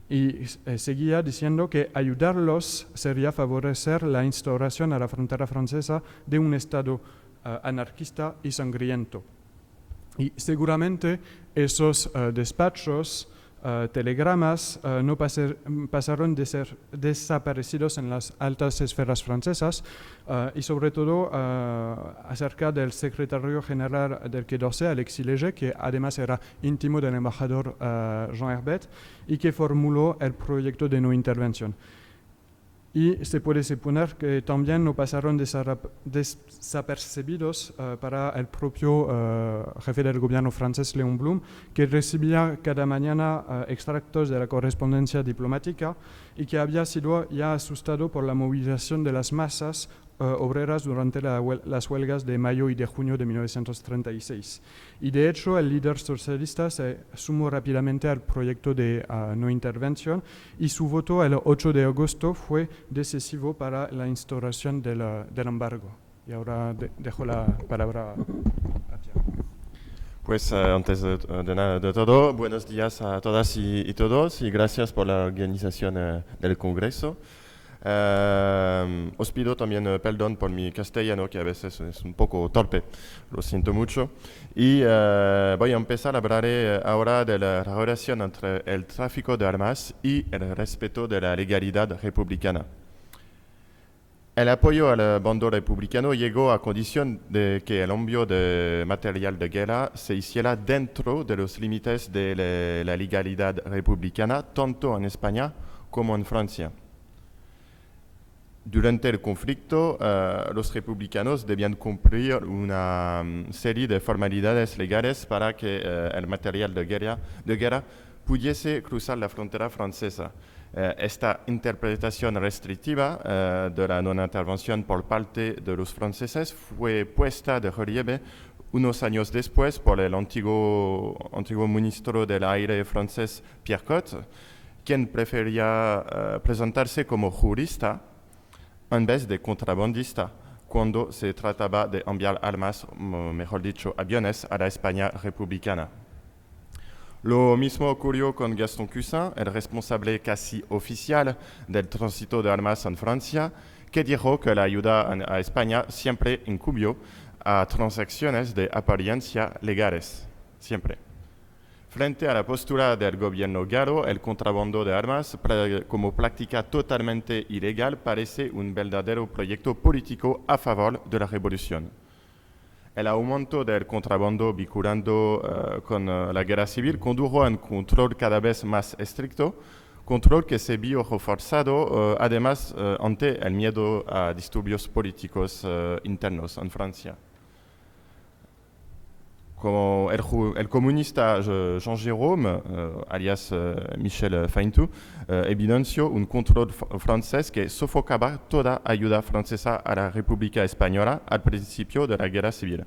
Y seguía diciendo que ayudarlos sería favorecer la instauración a la frontera francesa de un Estado anarquista y sangriento. Y seguramente esos despachos, telegramas, no pasaron de ser desaparecidos en las altas esferas francesas y sobre todo acerca del secretario general del Quai d'Orsay, Alexis Léger, que además era íntimo del embajador Jean Herbet y que formuló el proyecto de no intervención. Y se puede suponer que también no pasaron desapercibidos para el propio jefe del gobierno francés, Léon Blum, que recibía cada mañana extractos de la correspondencia diplomática y que había sido ya asustado por la movilización de las masas obreras durante las huelgas de mayo y de junio de 1936. Y de hecho, el líder socialista se sumó rápidamente al proyecto de no intervención y su voto el 8 de agosto fue decisivo para la instauración del embargo. Y ahora dejo la palabra a Pierre. Pues antes de todo, buenos días a todas y todos y gracias por la organización del Congreso. Os pido también perdón por mi castellano, que a veces es un poco torpe, lo siento mucho. Y voy a empezar, hablaré ahora de la relación entre el tráfico de armas y el respeto de la legalidad republicana. El apoyo al bando republicano llegó a condición de que el envío de material de guerra se hiciera dentro de los límites de la legalidad republicana, tanto en España como en Francia. Durante el conflicto, los republicanos debían cumplir una serie de formalidades legales para que el material de guerra pudiese cruzar la frontera francesa. Esta interpretación restrictiva de la no-intervención por parte de los franceses fue puesta de relieve unos años después por el antiguo ministro del Aire francés Pierre Cot, quien prefería presentarse como jurista en vez de contrabandista cuando se trataba de enviar armas, mejor dicho, aviones a la España republicana. Lo mismo ocurrió con Gaston Cousin, el responsable casi oficial del tránsito de armas en Francia, que dijo que la ayuda a España siempre incurrió a transacciones de apariencia legales, siempre. Frente a la postura del gobierno galo, el contrabando de armas como práctica totalmente ilegal parece un verdadero proyecto político a favor de la revolución. El aumento del contrabando vinculando con la guerra civil condujo a un control cada vez más estricto, control que se vio reforzado además ante el miedo a disturbios políticos internos en Francia. Como el comunista Jean Jérôme, alias Michel Feintou, evidenció un control francés que sofocaba toda ayuda francesa a la República Española al principio de la Guerra Civil.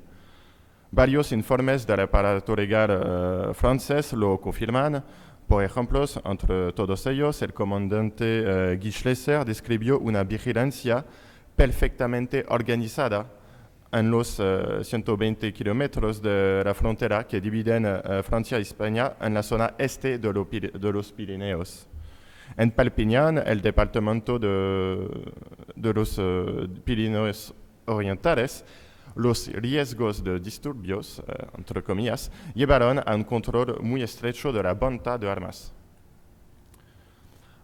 Varios informes del aparato legal francés lo confirman. Por ejemplo, entre todos ellos, el comandante Guy Schlesser describió una vigilancia perfectamente organizada en los 120 kilómetros de la frontera que dividen Francia y España en la zona este de los Pirineos. En Perpiñán, el departamento de los Pirineos Orientales, los riesgos de disturbios, entre comillas, llevaron a un control muy estrecho de la venta de armas.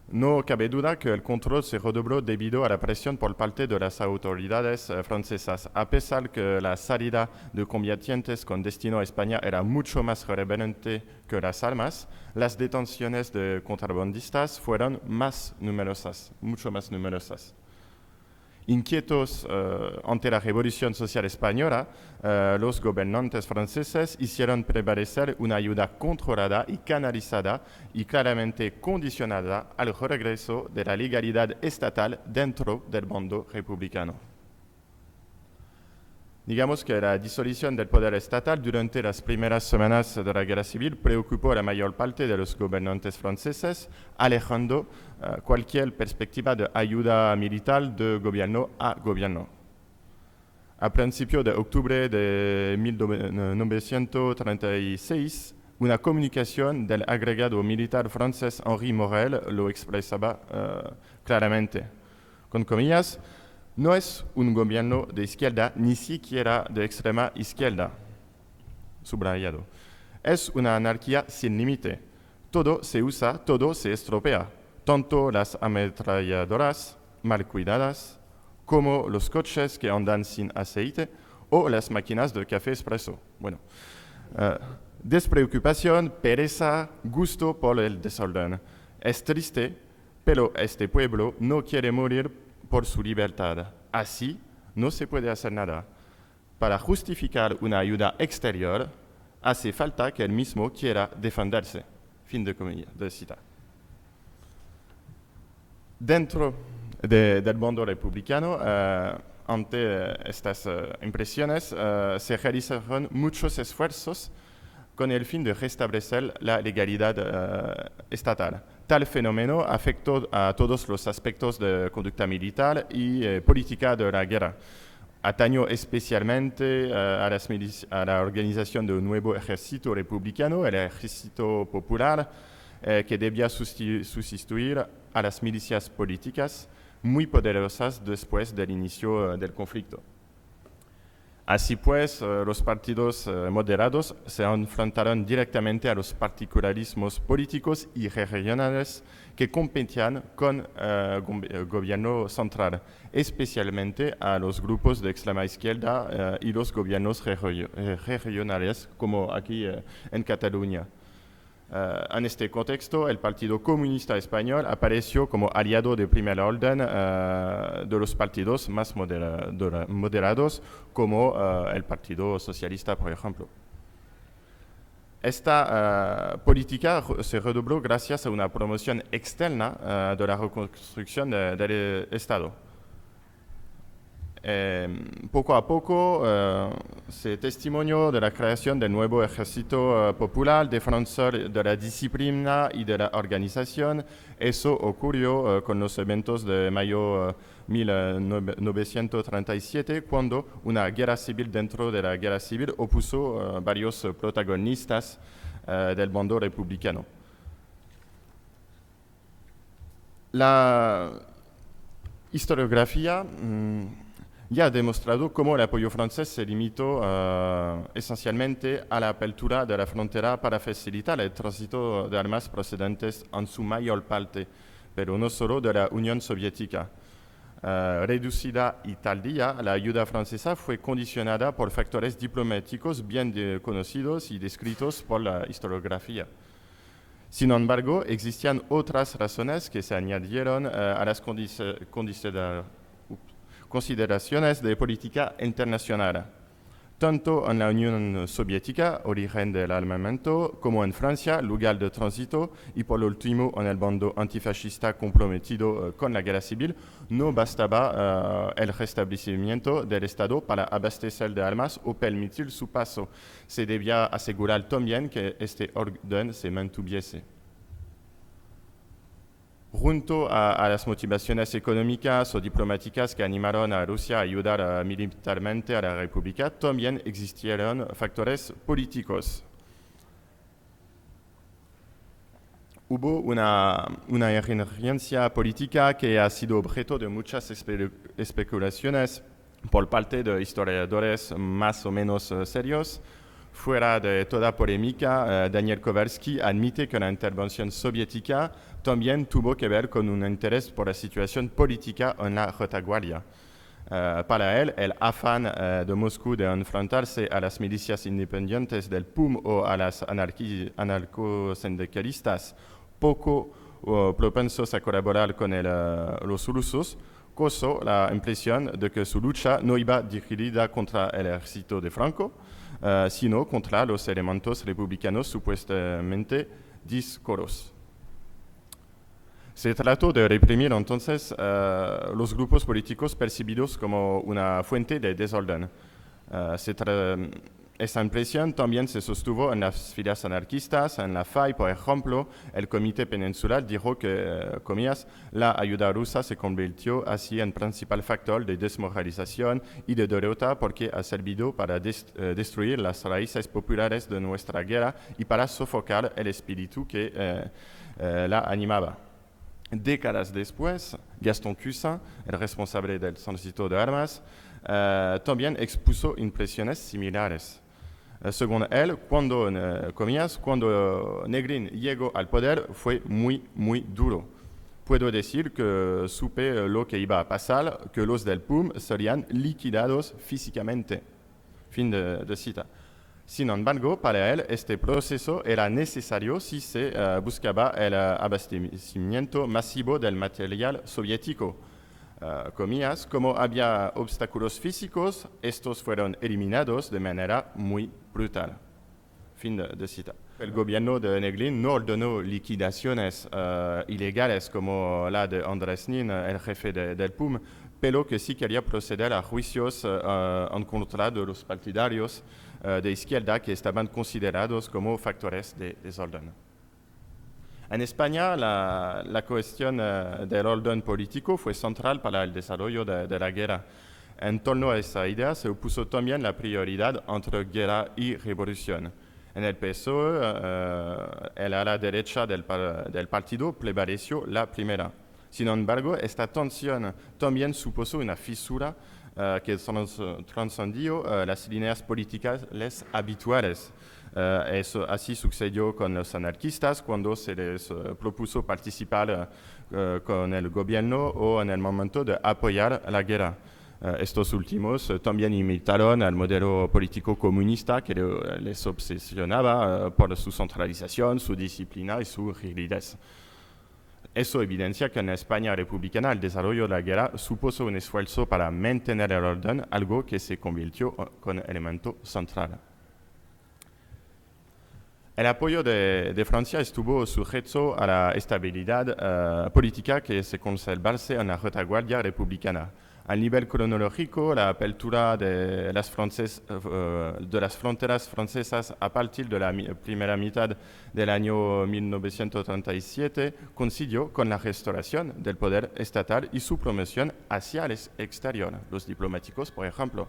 No cabe duda que el control se redobló debido a la presión por parte de las autoridades francesas. A pesar que la salida de combatientes con destino a España era mucho más relevante que las armas, las detenciones de contrabandistas fueron mucho más numerosas. Inquietos ante la Revolución Social Española, los gobernantes franceses hicieron prevalecer una ayuda controlada y canalizada y claramente condicionada al regreso de la legalidad estatal dentro del bando republicano. Digamos que la disolución del poder estatal durante las primeras semanas de la guerra civil preocupó a la mayor parte de los gobernantes franceses, alejando cualquier perspectiva de ayuda militar de gobierno a gobierno. A principios de octubre de 1936, una comunicación del agregado militar francés Henri Morel lo expresaba claramente. Con comillas, no es un gobierno de izquierda, ni siquiera de extrema izquierda. Subrayado. Es una anarquía sin límite. Todo se usa, todo se estropea. Tanto las ametralladoras mal cuidadas, como los coches que andan sin aceite, o las máquinas de café expreso. Bueno, despreocupación, pereza, gusto por el desorden. Es triste, pero este pueblo no quiere morir por su libertad. Así no se puede hacer nada. Para justificar una ayuda exterior, hace falta que él mismo quiera defenderse. Fin de cita. Dentro del bando republicano, ante estas impresiones, se realizaron muchos esfuerzos con el fin de restablecer la legalidad estatal. Tal fenómeno afectó a todos los aspectos de conducta militar y política de la guerra. Atañó especialmente a la organización de un nuevo ejército republicano, el Ejército Popular, que debía sustituir a las milicias políticas, muy poderosas después del inicio del conflicto. Así pues, los partidos moderados se enfrentaron directamente a los particularismos políticos y regionales que competían con el gobierno central, especialmente a los grupos de extrema izquierda y los gobiernos regionales, como aquí en Cataluña. En este contexto, el Partido Comunista Español apareció como aliado de primer orden de los partidos más moderados, como el Partido Socialista, por ejemplo. Esta política se redobló gracias a una promoción externa de la reconstrucción del Estado. Poco a poco se testimonió de la creación del nuevo ejército popular, defensor de la disciplina y de la organización. Eso ocurrió con los eventos de mayo 1937, cuando una guerra civil dentro de la guerra civil opuso varios protagonistas del bando republicano. La historiografía ya ha demostrado cómo el apoyo francés se limitó esencialmente a la apertura de la frontera para facilitar el tránsito de armas procedentes en su mayor parte, pero no solo de la Unión Soviética. Reducida y tardía, la ayuda francesa fue condicionada por factores diplomáticos bien conocidos y descritos por la historiografía. Sin embargo, existían otras razones que se añadieron a las consideraciones de política internacional. Tanto en la Unión Soviética, origen del armamento, como en Francia, lugar de tránsito, y por último en el bando antifascista comprometido con la guerra civil, no bastaba el restablecimiento del Estado para abastecer de armas o permitir su paso. Se debía asegurar también que este orden se mantuviese. Junto a las motivaciones económicas o diplomáticas que animaron a Rusia a ayudar militarmente a la República, también existieron factores políticos. Hubo una injerencia política que ha sido objeto de muchas especulaciones por parte de historiadores más o menos serios. Fuera de toda polémica, Daniel Kovalsky admite que la intervención soviética también tuvo que ver con un interés por la situación política en la retaguardia. Para él, el afán de Moscú de enfrentarse a las milicias independientes del PUM o a las anarcosindicalistas poco propensos a colaborar con los rusos, causó la impresión de que su lucha no iba dirigida contra el ejército de Franco, sino contra los elementos republicanos supuestamente discoros. Se trató de reprimir entonces los grupos políticos percibidos como una fuente de desorden. Esa impresión también se sostuvo en las filas anarquistas. En la FAI, por ejemplo, el Comité Peninsular dijo que, comillas, la ayuda rusa se convirtió así en principal factor de desmoralización y de derrota porque ha servido para destruir las raíces populares de nuestra guerra y para sofocar el espíritu que la animaba. Décadas después, Gaston Cousin, el responsable del tránsito de armas, también expuso impresiones similares. Según él, cuando Negrín llegó al poder fue muy duro. Puedo decir que supe lo que iba a pasar, que los del PUM serían liquidados físicamente. Fin de cita. Sin embargo, para él este proceso era necesario si se buscaba el abastecimiento masivo del material soviético. Comillas, como había obstáculos físicos, estos fueron eliminados de manera muy brutal. Fin de cita. El gobierno de Negrín no ordenó liquidaciones ilegales como la de Andrés Nin, el jefe del PUM, pero que sí quería proceder a juicios en contra de los partidarios de izquierda que estaban considerados como factores de desorden. En España, la cuestión del orden político fue central para el desarrollo de la guerra. En torno a esa idea se opuso también la prioridad entre guerra y revolución. En el PSOE, el ala derecha del partido prevaleció la primera. Sin embargo, esta tensión también supuso una fisura que trascendió las líneas políticas habituales. Así sucedió con los anarquistas cuando se les propuso participar con el gobierno o en el momento de apoyar la guerra. Estos últimos también imitaron al modelo político comunista que les obsesionaba por su centralización, su disciplina y su rigidez. Eso evidencia que en la España republicana el desarrollo de la guerra supuso un esfuerzo para mantener el orden, algo que se convirtió con elemento central. El apoyo de Francia estuvo sujeto a la estabilidad política que se conservase en la retaguardia republicana. A nivel cronológico, la apertura de las fronteras francesas a partir de la primera mitad del año 1937 coincidió con la restauración del poder estatal y su promoción hacia el exterior, los diplomáticos, por ejemplo.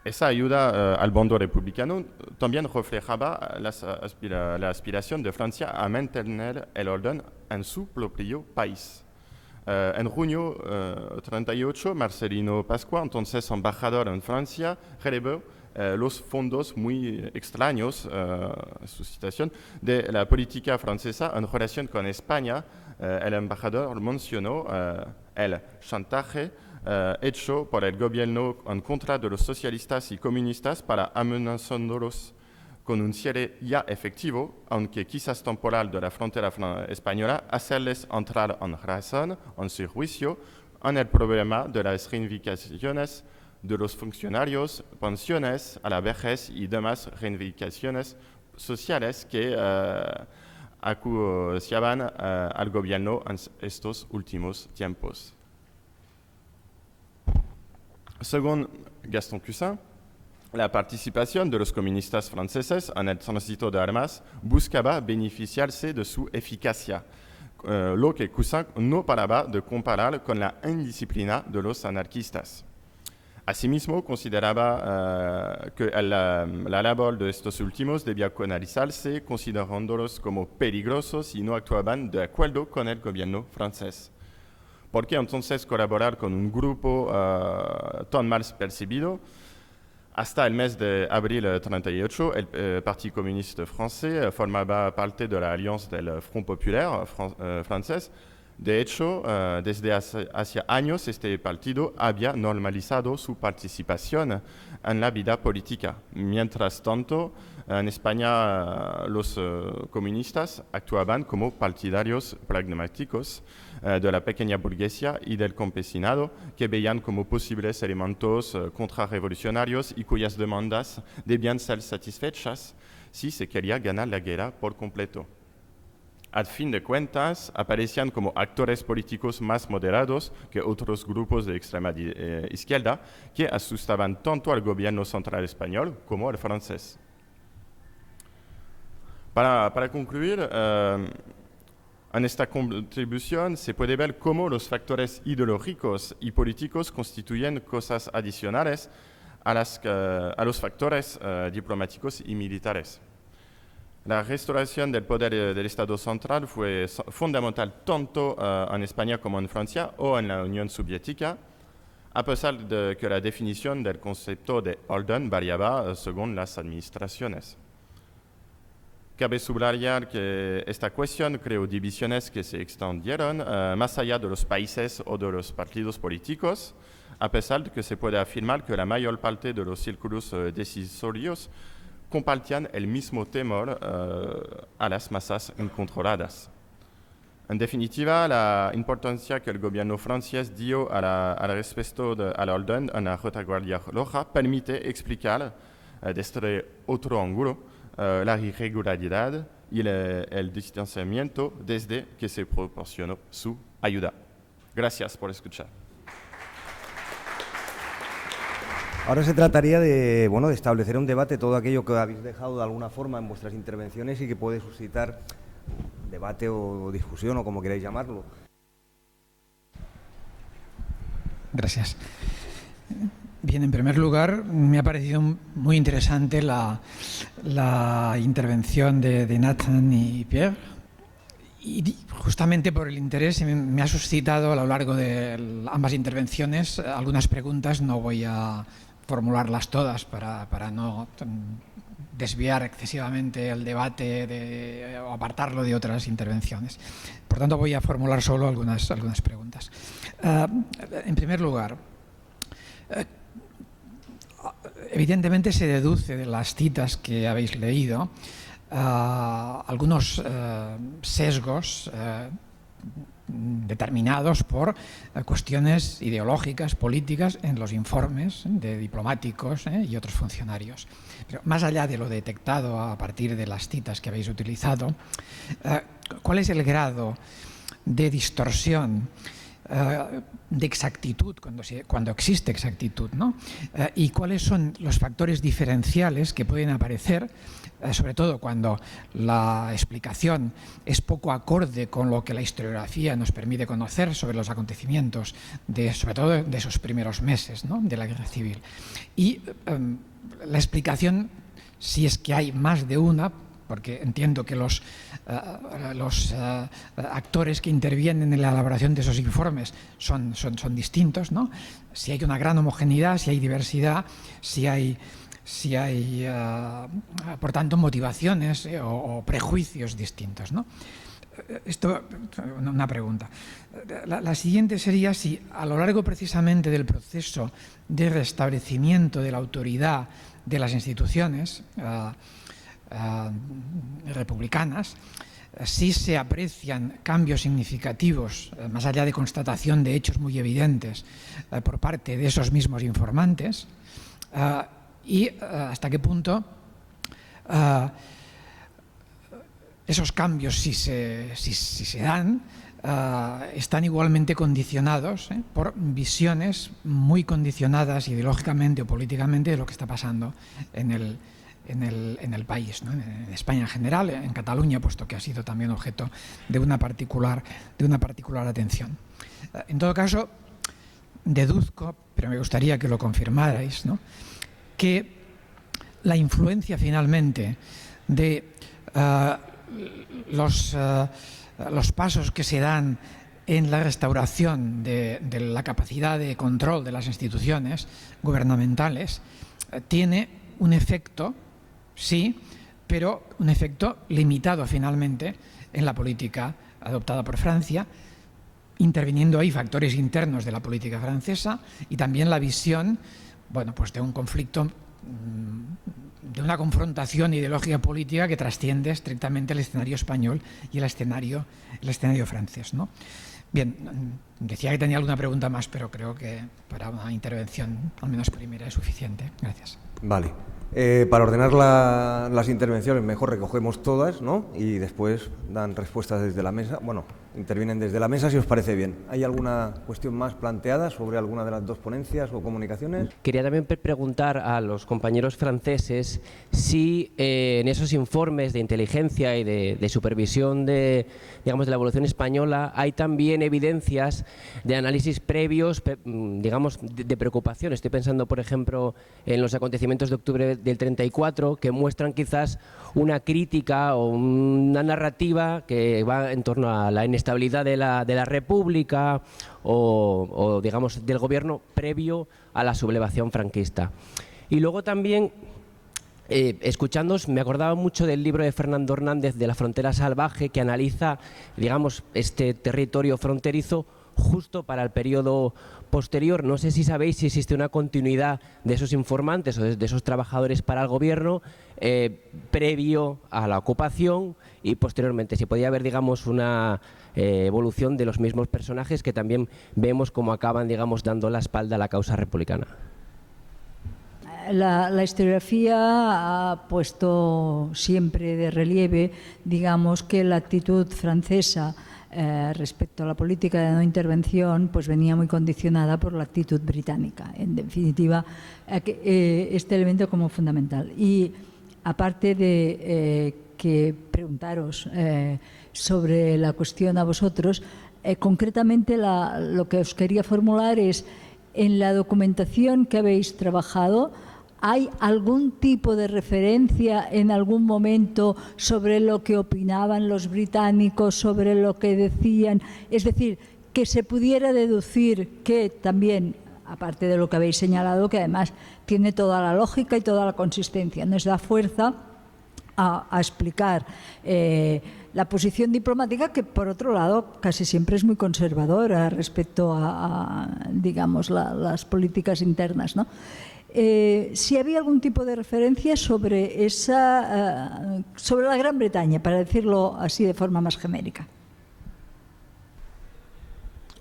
Esa ayuda al bando republicano también reflejaba la aspiración de Francia a mantener el orden en su propio país. En junio 1938, Marcelino Pasqua, entonces embajador en Francia, relevó los fondos muy extraños, su citación, de la política francesa en relación con España. El embajador mencionó el chantaje hecho por el gobierno en contra de los socialistas y comunistas para amenazándolos con un cierre ya efectivo, aunque quizás temporal, de la frontera española, hacerles entrar en razón, en su juicio, en el problema de las reivindicaciones de los funcionarios, pensiones a la vejez y demás reivindicaciones sociales que acuciaban al gobierno en estos últimos tiempos. Según Gaston Cousin, la participación de los comunistas franceses en el tránsito de armas buscaba beneficiarse de su eficacia, lo que Cousin no paraba de comparar con la indisciplina de los anarquistas. Asimismo, consideraba que la labor de estos últimos debía canalizarse considerándolos como peligrosos y no actuaban de acuerdo con el gobierno francés. ¿Por qué entonces colaborar con un grupo tan mal percibido? Hasta el mes de abril de 1938, el Partido Comunista francés formaba parte de la alianza del Front Populaire francés. De hecho, desde hace años este partido había normalizado su participación en la vida política. Mientras tanto, en España los comunistas actuaban como partidarios pragmáticos de la pequeña burguesía y del campesinado, que veían como posibles elementos contrarrevolucionarios y cuyas demandas debían ser satisfechas si se quería ganar la guerra por completo. A fin de cuentas, aparecían como actores políticos más moderados que otros grupos de extrema izquierda que asustaban tanto al gobierno central español como al francés. Para concluir, en esta contribución se puede ver cómo los factores ideológicos y políticos constituyen cosas adicionales a los factores diplomáticos y militares. La restauración del poder del Estado central fue fundamental tanto en España como en Francia o en la Unión Soviética, a pesar de que la definición del concepto de orden variaba según las administraciones. Cabe subrayar que esta cuestión creó divisiones que se extendieron más allá de los países o de los partidos políticos, a pesar de que se puede afirmar que la mayor parte de los círculos decisorios compartían el mismo temor a las masas incontroladas. En definitiva, la importancia que el gobierno francés dio al respeto al orden en la retaguardia roja permite explicar desde otro ángulo la irregularidad y el distanciamiento desde que se proporcionó su ayuda. Gracias por escuchar. Ahora se trataría de establecer un debate, todo aquello que habéis dejado de alguna forma en vuestras intervenciones y que puede suscitar debate o discusión o como queráis llamarlo. Gracias. Bien, en primer lugar, me ha parecido muy interesante la intervención de Nathan y Pierre, y justamente por el interés me ha suscitado a lo largo de ambas intervenciones algunas preguntas. No voy a formularlas todas para no desviar excesivamente el debate o apartarlo de otras intervenciones. Por tanto, voy a formular solo algunas preguntas. En primer lugar, evidentemente se deduce de las citas que habéis leído algunos sesgos determinados por cuestiones ideológicas, políticas en los informes de diplomáticos y otros funcionarios. Pero más allá de lo detectado a partir de las citas que habéis utilizado, ¿cuál es el grado de distorsión, de exactitud, cuando existe exactitud, ¿no? Y cuáles son los factores diferenciales que pueden aparecer, sobre todo cuando la explicación es poco acorde con lo que la historiografía nos permite conocer sobre los acontecimientos, sobre todo de esos primeros meses, ¿no?, de la guerra civil. Y la explicación, si es que hay más de una, porque entiendo que los actores que intervienen en la elaboración de esos informes son distintos, ¿no? Si hay una gran homogeneidad, si hay diversidad, si hay por tanto, motivaciones o prejuicios distintos, ¿no? Esto, una pregunta. La siguiente sería si a lo largo precisamente del proceso de restablecimiento de la autoridad de las instituciones republicanas, sí se aprecian cambios significativos, más allá de constatación de hechos muy evidentes por parte de esos mismos informantes, y hasta qué punto esos cambios, si se dan, están igualmente condicionados por visiones muy condicionadas ideológicamente o políticamente de lo que está pasando en el país, ¿no? En España en general, en Cataluña, puesto que ha sido también objeto de una particular atención. En todo caso, deduzco, pero me gustaría que lo confirmarais, ¿no?, que la influencia finalmente de los pasos que se dan en la restauración de la capacidad de control de las instituciones gubernamentales tiene un efecto, sí, pero un efecto limitado finalmente en la política adoptada por Francia, interviniendo ahí factores internos de la política francesa y también la visión, bueno, pues de un conflicto, de una confrontación ideológica política que trasciende estrictamente el escenario español y el escenario francés, ¿no? Bien, decía que tenía alguna pregunta más, pero creo que para una intervención, al menos primera, es suficiente. Gracias. Vale. Para ordenar las intervenciones, mejor recogemos todas, ¿no?, y después dan respuestas desde la mesa. Bueno, intervienen desde la mesa, si os parece bien. ¿Hay alguna cuestión más planteada sobre alguna de las dos ponencias o comunicaciones? Quería también preguntar a los compañeros franceses si en esos informes de inteligencia y de supervisión de la evolución española hay también evidencias de análisis previos, digamos, de preocupación. Estoy pensando, por ejemplo, en los acontecimientos de octubre del 34, que muestran quizás una crítica o una narrativa que va en torno a la inestabilidad de la República o digamos, del gobierno previo a la sublevación franquista. Y luego también, escuchándoos, me acordaba mucho del libro de Fernando Hernández, de La frontera salvaje, que analiza, digamos, este territorio fronterizo justo para el periodo posterior. No sé si sabéis si existe una continuidad de esos informantes o de esos trabajadores para el gobierno previo a la ocupación y posteriormente. Si podía haber, digamos, una evolución de los mismos personajes que también vemos cómo acaban, digamos, dando la espalda a la causa republicana. La historiografía ha puesto siempre de relieve, digamos, que la actitud francesa respecto a la política de no intervención pues venía muy condicionada por la actitud británica. En definitiva, este elemento como fundamental. Y aparte de que preguntaros sobre la cuestión a vosotros, concretamente lo que os quería formular es en la documentación que habéis trabajado, ¿hay algún tipo de referencia en algún momento sobre lo que opinaban los británicos, sobre lo que decían? Es decir, que se pudiera deducir que también, aparte de lo que habéis señalado, que además tiene toda la lógica y toda la consistencia, nos da fuerza a explicar la posición diplomática, que por otro lado casi siempre es muy conservadora respecto a digamos, las políticas internas, ¿no? Si había algún tipo de referencia sobre sobre la Gran Bretaña, para decirlo así de forma más genérica.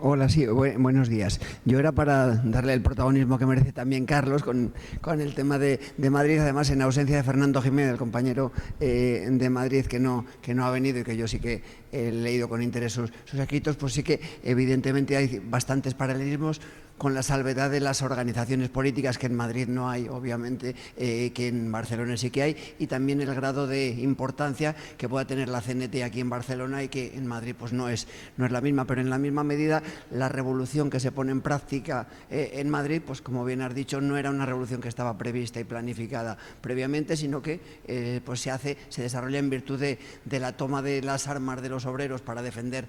Hola, sí, buenos días. Yo era para darle el protagonismo que merece también Carlos con el tema de Madrid, además en ausencia de Fernando Jiménez, el compañero de Madrid que no ha venido y que yo sí que he leído con interés sus escritos, pues sí que evidentemente hay bastantes paralelismos, con la salvedad de las organizaciones políticas, que en Madrid no hay, obviamente, que en Barcelona sí que hay, y también el grado de importancia que pueda tener la CNT aquí en Barcelona y que en Madrid pues no es la misma, pero en la misma medida la revolución que se pone en práctica en Madrid, pues como bien has dicho, no era una revolución que estaba prevista y planificada previamente, sino que pues se desarrolla en virtud de la toma de las armas de los obreros para defender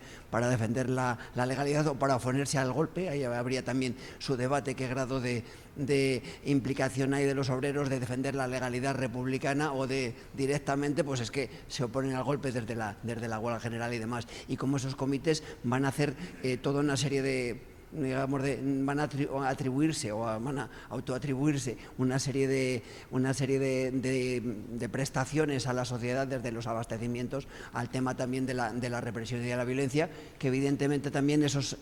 la legalidad o para oponerse al golpe. Ahí habría también su debate, qué grado de implicación hay de los obreros de defender la legalidad republicana o de directamente pues es que se oponen al golpe desde la huelga general y demás, y cómo esos comités van a hacer toda una serie de, digamos, van a atribuirse o van a autoatribuirse una serie de prestaciones a la sociedad, desde los abastecimientos al tema también de la represión y de la violencia, que evidentemente también esos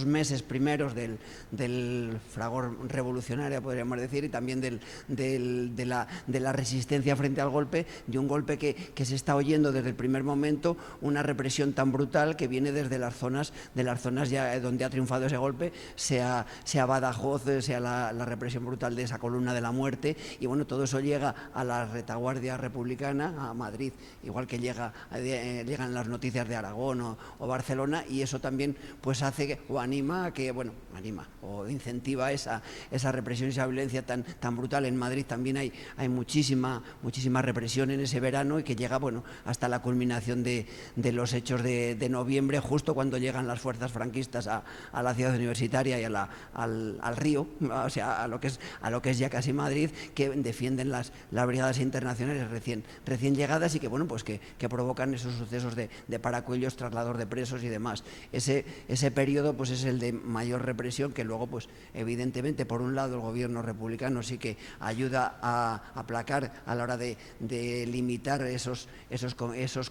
meses primeros del fragor revolucionario, podríamos decir, y también de la resistencia frente al golpe, de un golpe que se está oyendo desde el primer momento, una represión tan brutal que viene desde las zonas ya donde ha triunfado ese golpe, sea Badajoz, sea la represión brutal de esa columna de la muerte, y bueno, todo eso llega a la retaguardia republicana, a Madrid, igual que llegan las noticias de Aragón o Barcelona, y eso también pues hace o anima o incentiva esa represión y esa violencia tan brutal. En Madrid también hay muchísima represión en ese verano, y que llega hasta la culminación de los hechos de noviembre, justo cuando llegan las fuerzas franquistas a la ciudad universitaria y al río, o sea, a lo que es ya casi Madrid, que defienden las brigadas internacionales recién llegadas, y que pues que provocan esos sucesos de paracuellos, traslados de presos y demás. Ese periodo pues es el de mayor represión, que luego pues evidentemente por un lado el gobierno republicano sí que ayuda a aplacar a la hora de limitar esos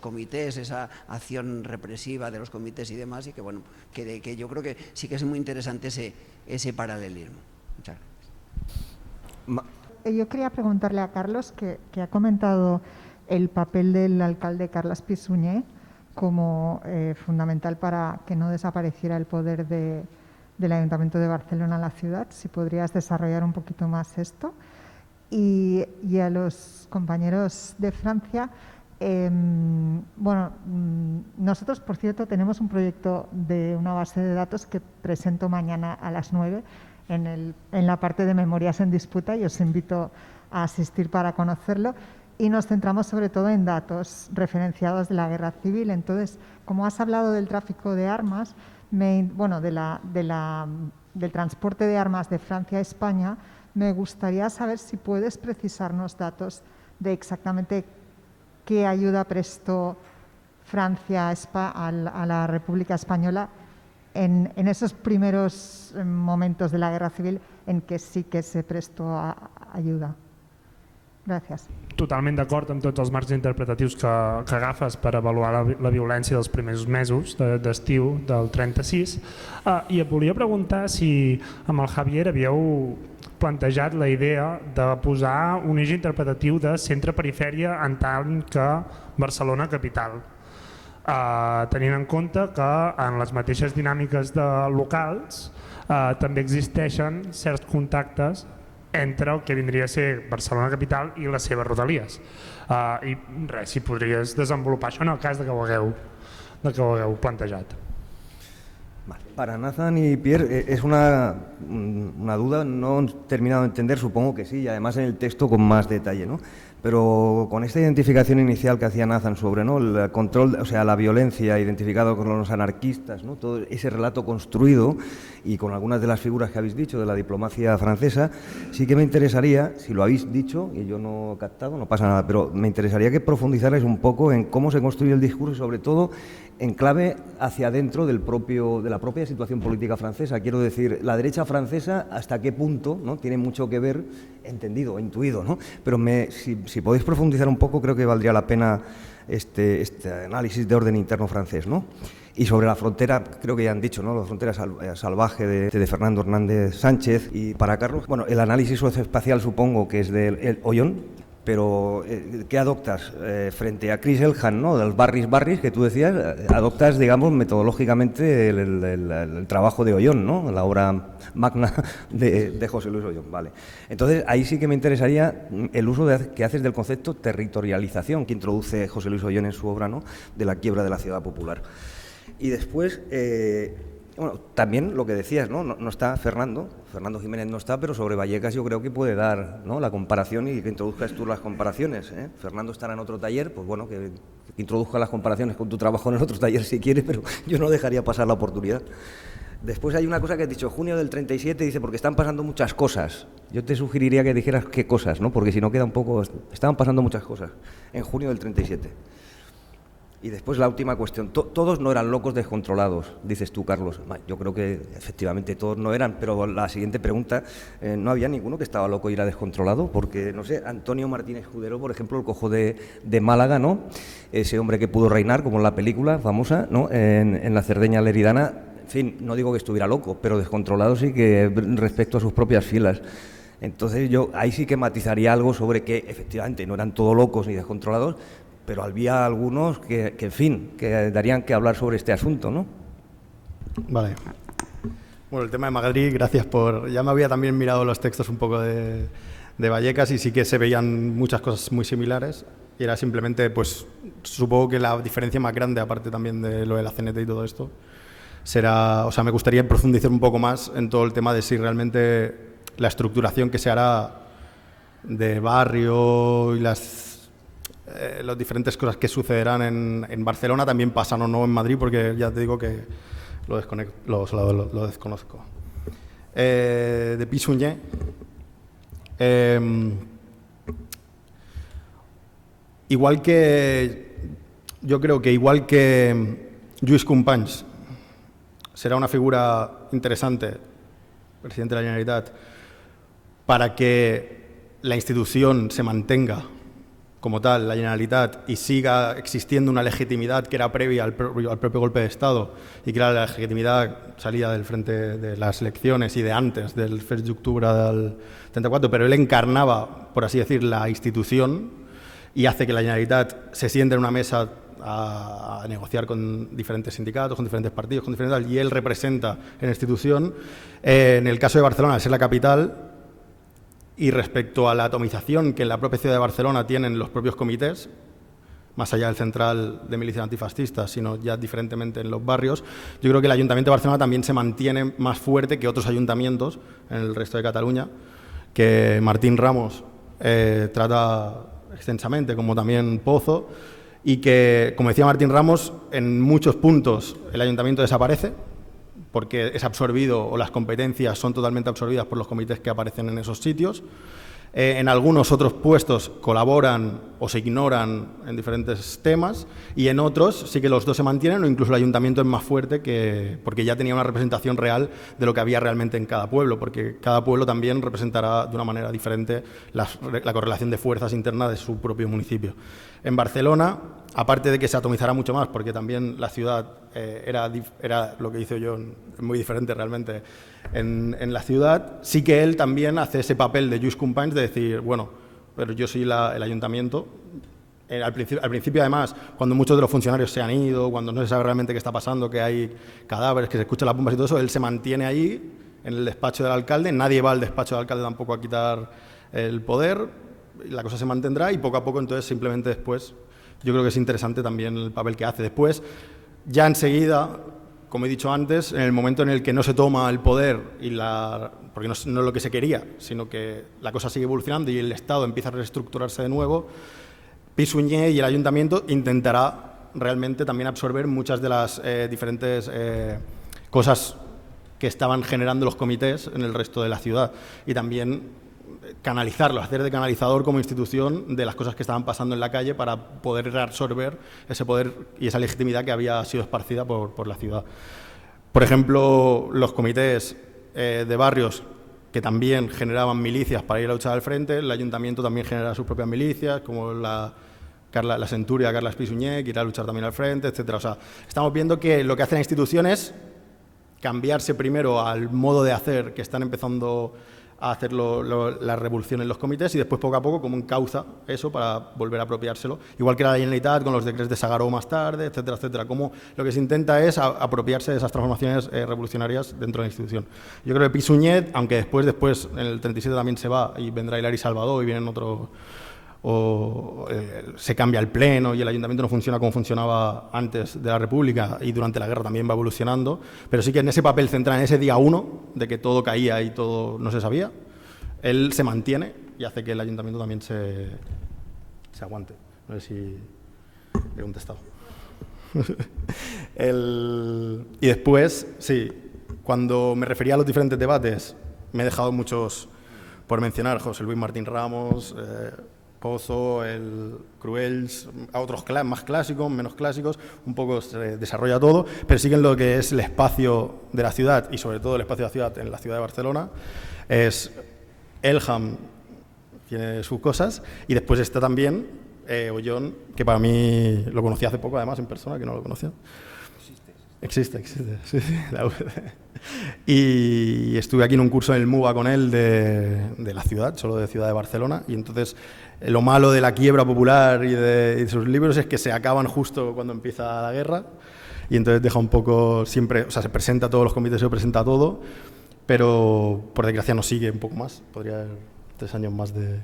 comités, esa acción represiva de los comités y demás, y que yo creo que sí que es muy interesante ese paralelismo. Muchas gracias. Yo quería preguntarle a Carlos, que ha comentado el papel del alcalde Carles Pi Sunyer como fundamental para que no desapareciera el poder del Ayuntamiento de Barcelona en la ciudad. Si podrías desarrollar un poquito más esto. Y a los compañeros de Francia, nosotros, por cierto, tenemos un proyecto de una base de datos que presento mañana a las 9 en la parte de memorias en disputa, y os invito a asistir para conocerlo, y nos centramos sobre todo en datos referenciados de la guerra civil. Entonces, como has hablado del tráfico de armas, del transporte de armas de Francia a España, me gustaría saber si puedes precisarnos datos de exactamente qué ayuda prestó Francia a la República Española en esos primeros momentos de la Guerra Civil en que sí que se prestó ayuda. Gràcies. Totalment d'acord amb tots els marcs interpretatius que agafes per avaluar la violència dels primers mesos d'estiu del 36. I et volia preguntar si amb el Javier havíeu plantejat la idea de posar un eix interpretatiu de centre-perifèria en tant que Barcelona capital, tenint en compte que en les mateixes dinàmiques de locals també existeixen certs contactes entre el que vindria a ser Barcelona capital i les seves rodalies. I res, si podries desenvolupar això en el cas de que ho hagueu plantejat. Vale. Para Nathan y Pierre es una duda, no he terminado de entender, supongo que sí, y además en el texto con más detalle, ¿no? Pero con esta identificación inicial que hacía Nathan sobre, ¿no?, el control, o sea, la violencia identificado con los anarquistas, ¿no?, todo ese relato construido y con algunas de las figuras que habéis dicho de la diplomacia francesa, sí que me interesaría, si lo habéis dicho y yo no he captado, no pasa nada, pero me interesaría que profundizarais un poco en cómo se construye el discurso y sobre todo en clave hacia adentro de la propia situación política francesa. Quiero decir, la derecha francesa, hasta qué punto, ¿no?, tiene mucho que ver, entendido, intuido, ¿no? Pero si podéis profundizar un poco, creo que valdría la pena este análisis de orden interno francés, ¿no? Y sobre la frontera, creo que ya han dicho, ¿no?, la frontera salvaje de Fernando Hernández Sánchez. Y para Carlos, bueno, el análisis socioespacial supongo que es del Ollón, pero ¿qué adoptas frente a Chris Elham, ¿no?, del Barris, que tú decías? Adoptas, digamos, metodológicamente el trabajo de Ollón, ¿no?, la obra magna de José Luis Ollón. Vale. Entonces, ahí sí que me interesaría el uso que haces del concepto territorialización que introduce José Luis Ollón en su obra, ¿no?, de la quiebra de la ciudad popular. Y después, bueno, también lo que decías, ¿no?, no está Fernando Jiménez no está, pero sobre Vallecas yo creo que puede dar, ¿no?, la comparación y que introduzcas tú las comparaciones, ¿eh? Fernando estará en otro taller, pues bueno, que introduzca las comparaciones con tu trabajo en el otro taller si quieres, pero yo no dejaría pasar la oportunidad. Después hay una cosa que has dicho, junio del 37, dice, porque están pasando muchas cosas. Yo te sugeriría que dijeras qué cosas, ¿no?, porque si no queda un poco... Estaban pasando muchas cosas en junio del 37. Y después la última cuestión, todos no eran locos descontrolados, dices tú, Carlos. Yo creo que efectivamente todos no eran, pero la siguiente pregunta, ¿no había ninguno que estaba loco y era descontrolado? Porque, no sé, Antonio Martínez Escudero, por ejemplo, el cojo de Málaga, ¿no?, ese hombre que pudo reinar, como en la película famosa, ¿no?, en la Cerdeña Leridana, en fin, no digo que estuviera loco, pero descontrolado sí que respecto a sus propias filas. Entonces yo ahí sí que matizaría algo sobre que efectivamente no eran todos locos ni descontrolados, pero había algunos que, en fin, que darían que hablar sobre este asunto, ¿no? Vale. Bueno, el tema de Madrid, gracias por... Ya me había también mirado los textos un poco de Vallecas y sí que se veían muchas cosas muy similares y era simplemente, pues, supongo que la diferencia más grande, aparte también de lo de la CNT y todo esto, será... O sea, me gustaría profundizar un poco más en todo el tema de si realmente la estructuración que se hará de barrio y las diferentes cosas que sucederán en Barcelona también pasan o no en Madrid, porque ya te digo que lo desconozco. De Pissuñé, igual que yo creo que igual que Lluís Companys será una figura interesante, presidente de la Generalitat, para que la institución se mantenga como tal, la Generalitat, y siga existiendo una legitimidad que era previa al propio golpe de Estado y que era la legitimidad salida del frente de las elecciones y de antes del 1 de octubre del 34, pero él encarnaba, por así decir, la institución y hace que la Generalitat se siente en una mesa a negociar con diferentes sindicatos, con diferentes partidos, con diferentes, y él representa en la institución. En el caso de Barcelona, al ser la capital, y respecto a la atomización que en la propia ciudad de Barcelona tienen los propios comités, más allá del central de milicias antifascistas, sino ya diferentemente en los barrios, yo creo que el Ayuntamiento de Barcelona también se mantiene más fuerte que otros ayuntamientos en el resto de Cataluña, que Martín Ramos trata extensamente, como también Pozo, y que, como decía Martín Ramos, en muchos puntos el ayuntamiento desaparece, porque es absorbido o las competencias son totalmente absorbidas por los comités que aparecen en esos sitios. En algunos otros puestos colaboran o se ignoran en diferentes temas y en otros sí que los dos se mantienen o incluso el ayuntamiento es más fuerte porque ya tenía una representación real de lo que había realmente en cada pueblo, porque cada pueblo también representará de una manera diferente la correlación de fuerzas internas de su propio municipio. En Barcelona, aparte de que se atomizará mucho más, porque también la ciudad era lo que hizo yo, muy diferente realmente en la ciudad, sí que él también hace ese papel de Lluís Companys de decir, bueno, pero yo soy el ayuntamiento. Al principio, además, cuando muchos de los funcionarios se han ido, cuando no se sabe realmente qué está pasando, que hay cadáveres, que se escuchan las bombas y todo eso, él se mantiene ahí, en el despacho del alcalde, nadie va al despacho del alcalde tampoco a quitar el poder, la cosa se mantendrá y poco a poco, entonces, simplemente después, yo creo que es interesante también el papel que hace. Después, ya enseguida, como he dicho antes, en el momento en el que no se toma el poder, porque no es lo que se quería, sino que la cosa sigue evolucionando y el Estado empieza a reestructurarse de nuevo, Pi i Sunyer y el Ayuntamiento intentará realmente también absorber muchas de las diferentes cosas que estaban generando los comités en el resto de la ciudad y también canalizarlo, hacer de canalizador como institución de las cosas que estaban pasando en la calle para poder reabsorber ese poder y esa legitimidad que había sido esparcida por la ciudad. Por ejemplo, los comités de barrios que también generaban milicias para ir a luchar al frente, el Ayuntamiento también genera sus propias milicias, como la Centuria, Carles Pi i Sunyer, que irá a luchar también al frente, etcétera. O sea, estamos viendo que lo que hace la institución es cambiarse primero al modo de hacer que están empezando a hacer la revolución en los comités y después poco a poco como encauza eso para volver a apropiárselo. Igual que la Generalitat con los decretos de Sagaró más tarde, etcétera, etcétera. Como lo que se intenta es apropiarse de esas transformaciones revolucionarias dentro de la institución. Yo creo que Pi i Sunyer, aunque después en el 37 también se va y vendrá Hilari Salvador y vienen otros... se cambia el pleno y el ayuntamiento no funciona como funcionaba antes de la República y durante la guerra también va evolucionando, pero sí que en ese papel central, en ese día 1 de que todo caía y todo no se sabía, él se mantiene y hace que el ayuntamiento también se aguante. No sé si he contestado. Y después, sí, cuando me refería a los diferentes debates, me he dejado muchos por mencionar, José Luis Martín Ramos, Pozo, el Cruells, a otros más clásicos, menos clásicos, un poco se desarrolla todo, pero sí que en lo que es el espacio de la ciudad y sobre todo el espacio de la ciudad en la ciudad de Barcelona, es Elham, tiene sus cosas, y después está también Ollón, que para mí lo conocí hace poco además en persona, que no lo conocía. Existe, sí, la UCD. Y estuve aquí en un curso en el MUBA con él de la ciudad, solo de Ciudad de Barcelona, y entonces lo malo de la quiebra popular y de sus libros es que se acaban justo cuando empieza la guerra, y entonces deja un poco siempre, o sea, se presenta a todos los comités, se presenta todo, pero por desgracia no sigue un poco más, podría haber 3 años más de...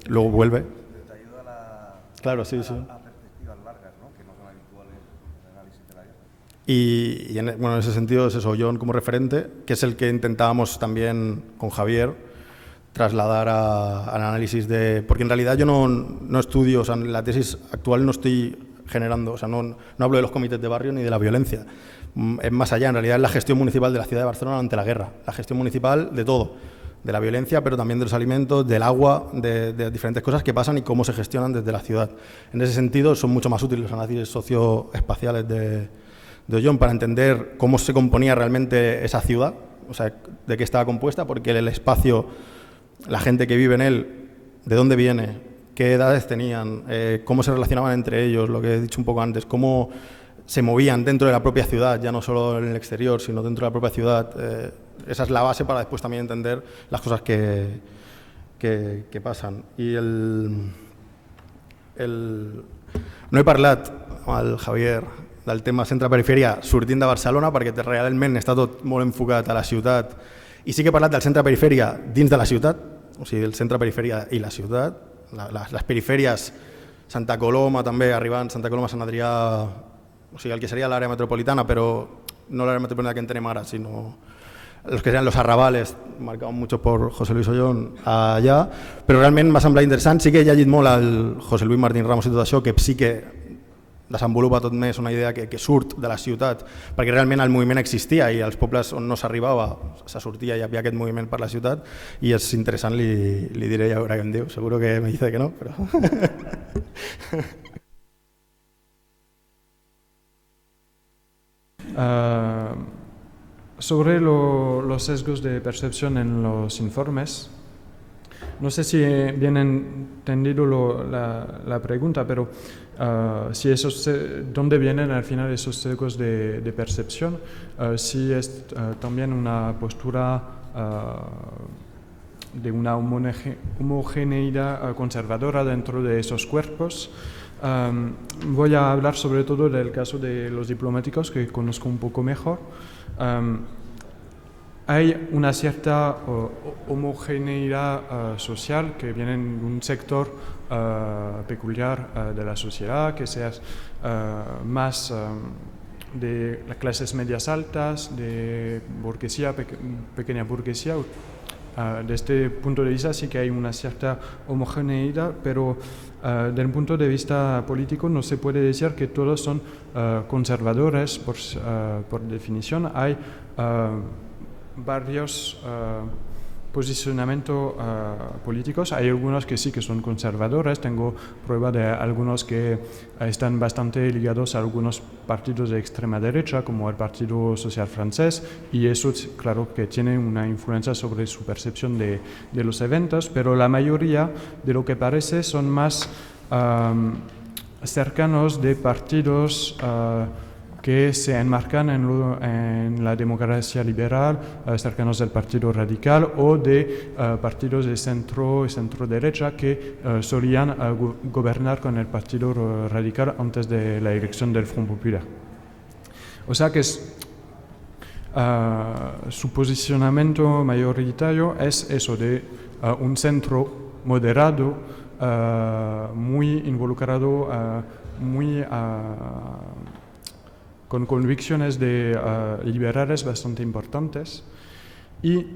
Luego vuelve. Te ayuda a la... Claro, sí. A perspectivas largas, ¿no? Que no son habituales en el análisis de la guerra. Y en ese sentido es eso, Ollón como referente, que es el que intentábamos también con Javier trasladar al análisis de... Porque en realidad yo no estudio, o sea, en la tesis actual no estoy generando, o sea, no hablo de los comités de barrio ni de la violencia. Es más allá, en realidad es la gestión municipal de la ciudad de Barcelona ante la guerra, la gestión municipal de todo, de la violencia, pero también de los alimentos, del agua, de diferentes cosas que pasan y cómo se gestionan desde la ciudad. En ese sentido son mucho más útiles los análisis socioespaciales de Ollón para entender cómo se componía realmente esa ciudad, o sea, de qué estaba compuesta, porque el espacio, la gente que vive en él, de dónde viene, qué edades tenían, cómo se relacionaban entre ellos, lo que he dicho un poco antes, cómo se movían dentro de la propia ciudad, ya no solo en el exterior, sino dentro de la propia ciudad. Esa es la base para después también entender las cosas que pasan. Y no he parlat al Javier del tema centre-perifèria sortint de Barcelona, perquè realment està tot molt enfocat a la ciutat, i sí que he parlat del centre-perifèria dins de la ciutat, o sigui, el centre-perifèria i la ciutat, les perifèries, Santa Coloma també, arribant Santa Coloma, Sant Adrià, o sigui, el que seria l'àrea metropolitana, però no l'àrea metropolitana que entenem ara, sinó los que seran los arrabales, marcados mucho por José Luis Ollón allà, però realment m'ha semblat interessant, sí que he llegit molt al José Luis Martín Ramos i tot això, que sí que desenvolupa tot més una idea que surt de la ciutat, perquè realment el moviment existia i als pobles on no s'arribava se sortia i hi havia aquest moviment per la ciutat, i és interessant, li diré ja veurà què em diu, seguro que me dice que no, però... Sobre los sesgos de percepción en los informes, no sé si bien entendido la pregunta, pero si ¿dónde vienen al final esos sesgos de percepción? Si es también una postura de una homogeneidad conservadora dentro de esos cuerpos. Voy a hablar sobre todo del caso de los diplomáticos, que conozco un poco mejor. Hay una cierta homogeneidad social que viene de un sector peculiar de la sociedad, que sea más de las clases medias altas, de burguesía, pequeña burguesía. Desde este punto de vista sí que hay una cierta homogeneidad, pero desde el punto de vista político no se puede decir que todos son conservadores por definición. Hay varios posicionamientos políticos. Hay algunos que sí que son conservadores. Tengo prueba de algunos que están bastante ligados a algunos partidos de extrema derecha, como el Partido Social Francés, y eso claro que tiene una influencia sobre su percepción de los eventos, pero la mayoría de lo que parece son más cercanos de partidos que se enmarcan en la democracia liberal, cercanos del Partido Radical, o de partidos de centro y centro-derecha que solían gobernar con el Partido Radical antes de la elección del Front Popular. O sea que su posicionamiento mayoritario es eso, de un centro moderado, muy involucrado, con convicciones liberales bastante importantes, y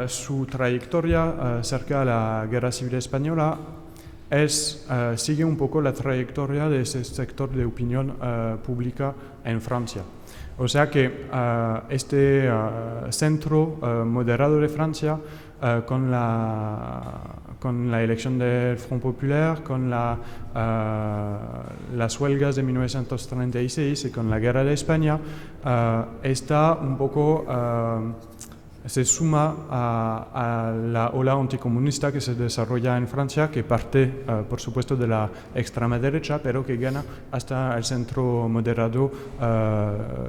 su trayectoria cerca de la Guerra Civil Española sigue un poco la trayectoria de ese sector de opinión pública en Francia. O sea que este centro moderado de Francia, con la elección del Front Popular, con las huelgas de 1936 y con la Guerra de España, está un poco, se suma a la ola anticomunista que se desarrolla en Francia, que parte, por supuesto, de la extrema derecha, pero que gana hasta el centro moderado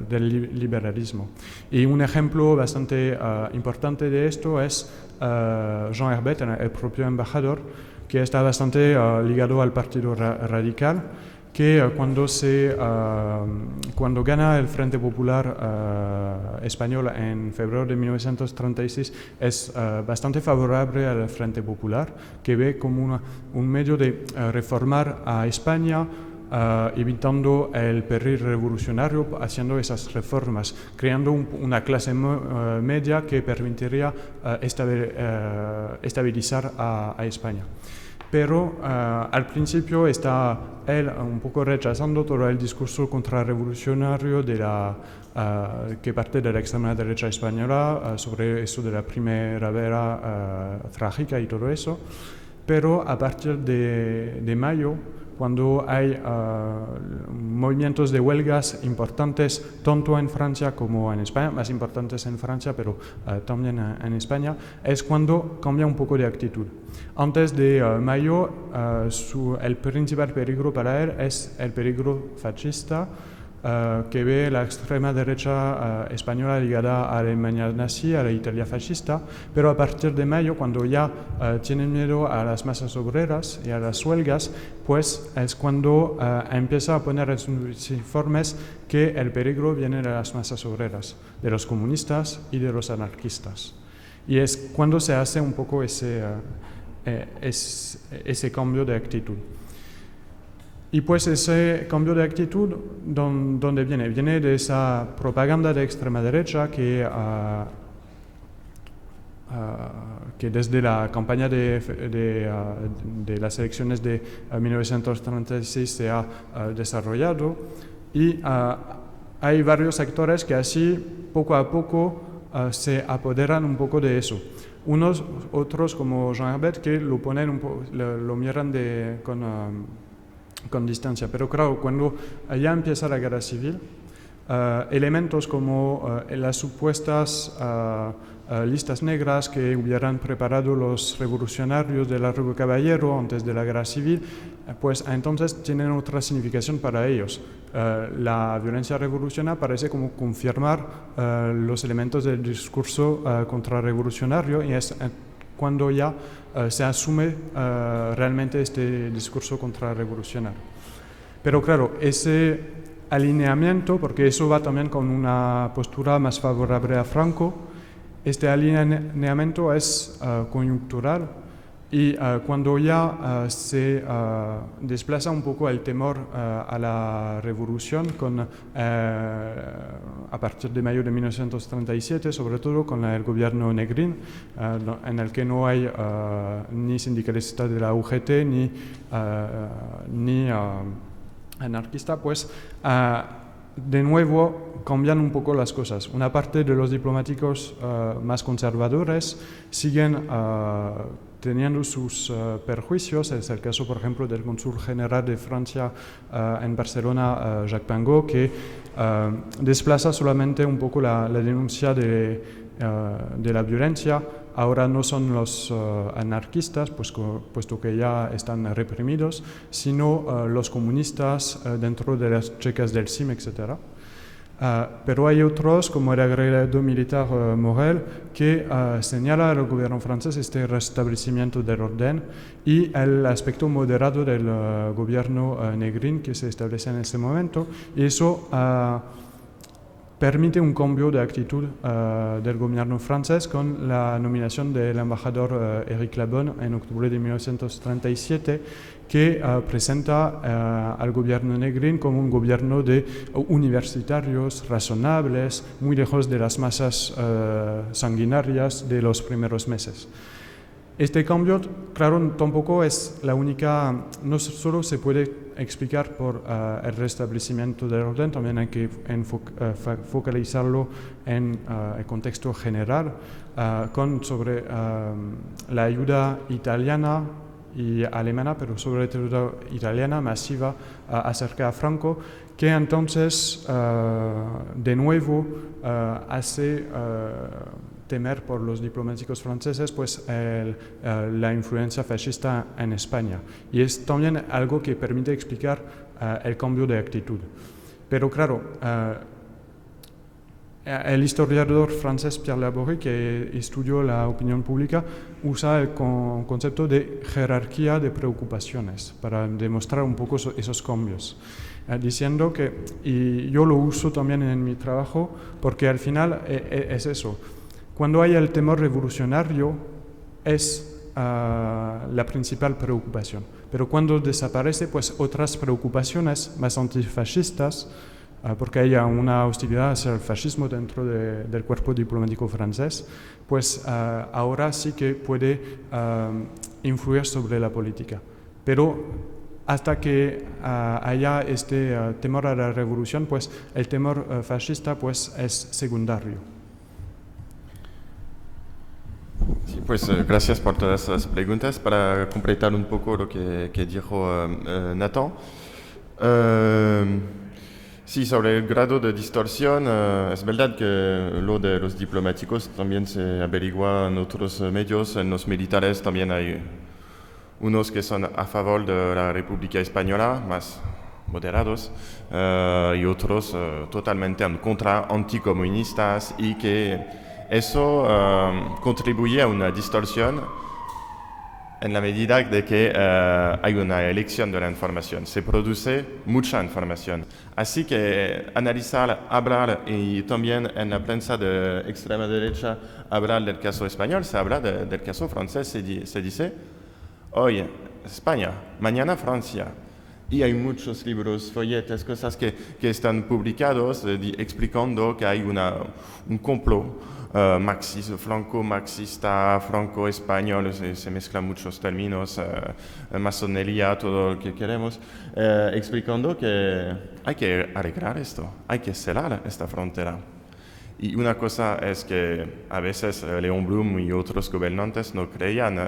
del liberalismo. Y un ejemplo bastante importante de esto es Jean Herbet, el propio embajador, que está bastante ligado al Partido Radical, que cuando gana el Frente Popular español en febrero de 1936 es bastante favorable al Frente Popular, que ve como un medio de reformar a España, evitando el periodo revolucionario, haciendo esas reformas, creando una clase media que permitiría estabilizar a España. Pero al principio está él un poco rechazando todo el discurso contrarrevolucionario que parte de la extrema derecha española sobre eso de la primavera trágica y todo eso. Pero a partir de mayo, cuando hay movimientos de huelgas importantes tanto en Francia como en España, más importantes en Francia, pero también en España, es cuando cambia un poco de actitud. Antes de mayo, el principal peligro para él es el peligro fascista, que ve la extrema derecha española ligada a la Alemania nazi, a la Italia fascista, pero a partir de mayo, cuando ya tienen miedo a las masas obreras y a las huelgas, pues es cuando empieza a poner en sus informes que el peligro viene de las masas obreras, de los comunistas y de los anarquistas. Y es cuando se hace un poco ese cambio de actitud. Y pues ese cambio de actitud, ¿dónde viene? Viene de esa propaganda de extrema derecha que desde la campaña de las elecciones de 1936 se ha desarrollado, y hay varios sectores que así poco a poco se apoderan un poco de eso. Otros como Jean Herbet que lo ponen lo miran con distancia, pero claro, cuando ya empieza la guerra civil, elementos como las supuestas listas negras que hubieran preparado los revolucionarios de Largo Caballero antes de la guerra civil, pues entonces tienen otra significación para ellos. La violencia revolucionaria parece como confirmar los elementos del discurso contrarrevolucionario, y es cuando ya se asume realmente este discurso contrarrevolucionario. Pero claro, ese alineamiento, porque eso va también con una postura más favorable a Franco, este alineamiento es coyuntural, Y cuando ya se desplaza un poco el temor a la revolución a partir de mayo de 1937, sobre todo con el gobierno Negrín, en el que no hay ni sindicalistas de la UGT ni anarquista, pues de nuevo cambian un poco las cosas. Una parte de los diplomáticos más conservadores siguen teniendo sus perjuicios. Es el caso, por ejemplo, del cónsul general de Francia en Barcelona, Jacques Pingot, que desplaza solamente un poco la denuncia de la violencia. Ahora no son los anarquistas, puesto que ya están reprimidos, sino los comunistas dentro de las checas del CIM, etc. Pero hay otros, como el agregado militar Morel, que señala al gobierno francés este restablecimiento del orden y el aspecto moderado del gobierno Negrín que se establece en ese momento. Y eso permite un cambio de actitud del gobierno francés con la nominación del embajador Éric Labonne en octubre de 1937, que presenta al gobierno Negrín como un gobierno de universitarios razonables, muy lejos de las masas sanguinarias de los primeros meses. Este cambio, claro, tampoco es la única, no solo se puede explicar por el restablecimiento del orden, también hay que focalizarlo en el contexto general, sobre la ayuda italiana y alemana, pero sobre todo italiana masiva acerca a Franco, que entonces de nuevo hace temer por los diplomáticos franceses pues la influencia fascista en España. Y es también algo que permite explicar el cambio de actitud. Pero claro, el historiador francés Pierre Laborie, que estudió la opinión pública, usa el concepto de jerarquía de preocupaciones para demostrar un poco esos cambios, diciendo que, y yo lo uso también en mi trabajo, porque al final es eso. Cuando hay el temor revolucionario es la principal preocupación, pero cuando desaparece, pues otras preocupaciones más antifascistas, porque hay una hostilidad hacia el fascismo dentro del cuerpo diplomático francés, pues ahora sí que puede influir sobre la política. Pero hasta que haya este temor a la revolución, pues el temor fascista pues es secundario. Sí, pues gracias por todas las preguntas. Para completar un poco lo que dijo Nathan. Sí, sobre el grado de distorsión, es verdad que lo de los diplomáticos también se averigua en otros medios. En los militares también hay unos que son a favor de la República Española, más moderados, y otros totalmente en contra, anticomunistas, y que eso contribuye a una distorsión en la medida de que hay una elección de la información. Se produce mucha información. Así que analizar, hablar, y también en la prensa de extrema derecha hablar del caso español, se habla del caso francés, se dice hoy España, mañana Francia. Y hay muchos libros, folletos, cosas que están publicados explicando que hay un complot franco-marxista, franco-español, se mezclan muchos términos, masonería, todo lo que queremos, explicando que hay que arreglar esto, hay que cerrar esta frontera. Y una cosa es que a veces Leon Blum y otros gobernantes no creían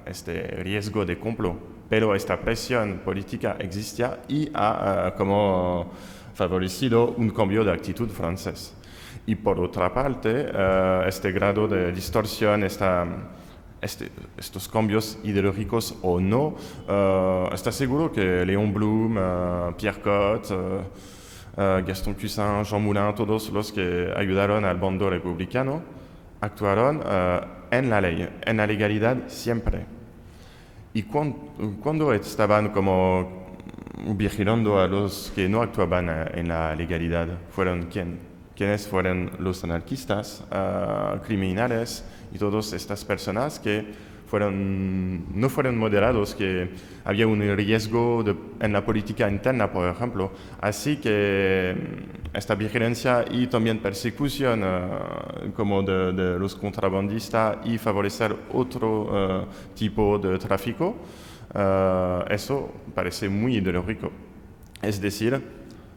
este riesgo de complot, pero esta presión política existía y ha como favorecido un cambio de actitud francés. Y por otra parte, este grado de distorsión, estos cambios ideológicos o no, está seguro que Leon Blum, Pierre Cotte, Gaston Cousin, Jean Moulin, todos los que ayudaron al bando republicano, actuaron en la ley, en la legalidad siempre. Y cuando estaban como vigilando a los que no actuaban en la legalidad, ¿fueron quiénes fueron los anarquistas, criminales y todas estas personas que no fueron moderados, que había un riesgo en la política interna, por ejemplo. Así que esta vigilancia y también persecución como de los contrabandistas y favorecer otro tipo de tráfico, eso parece muy ideológico. Es decir,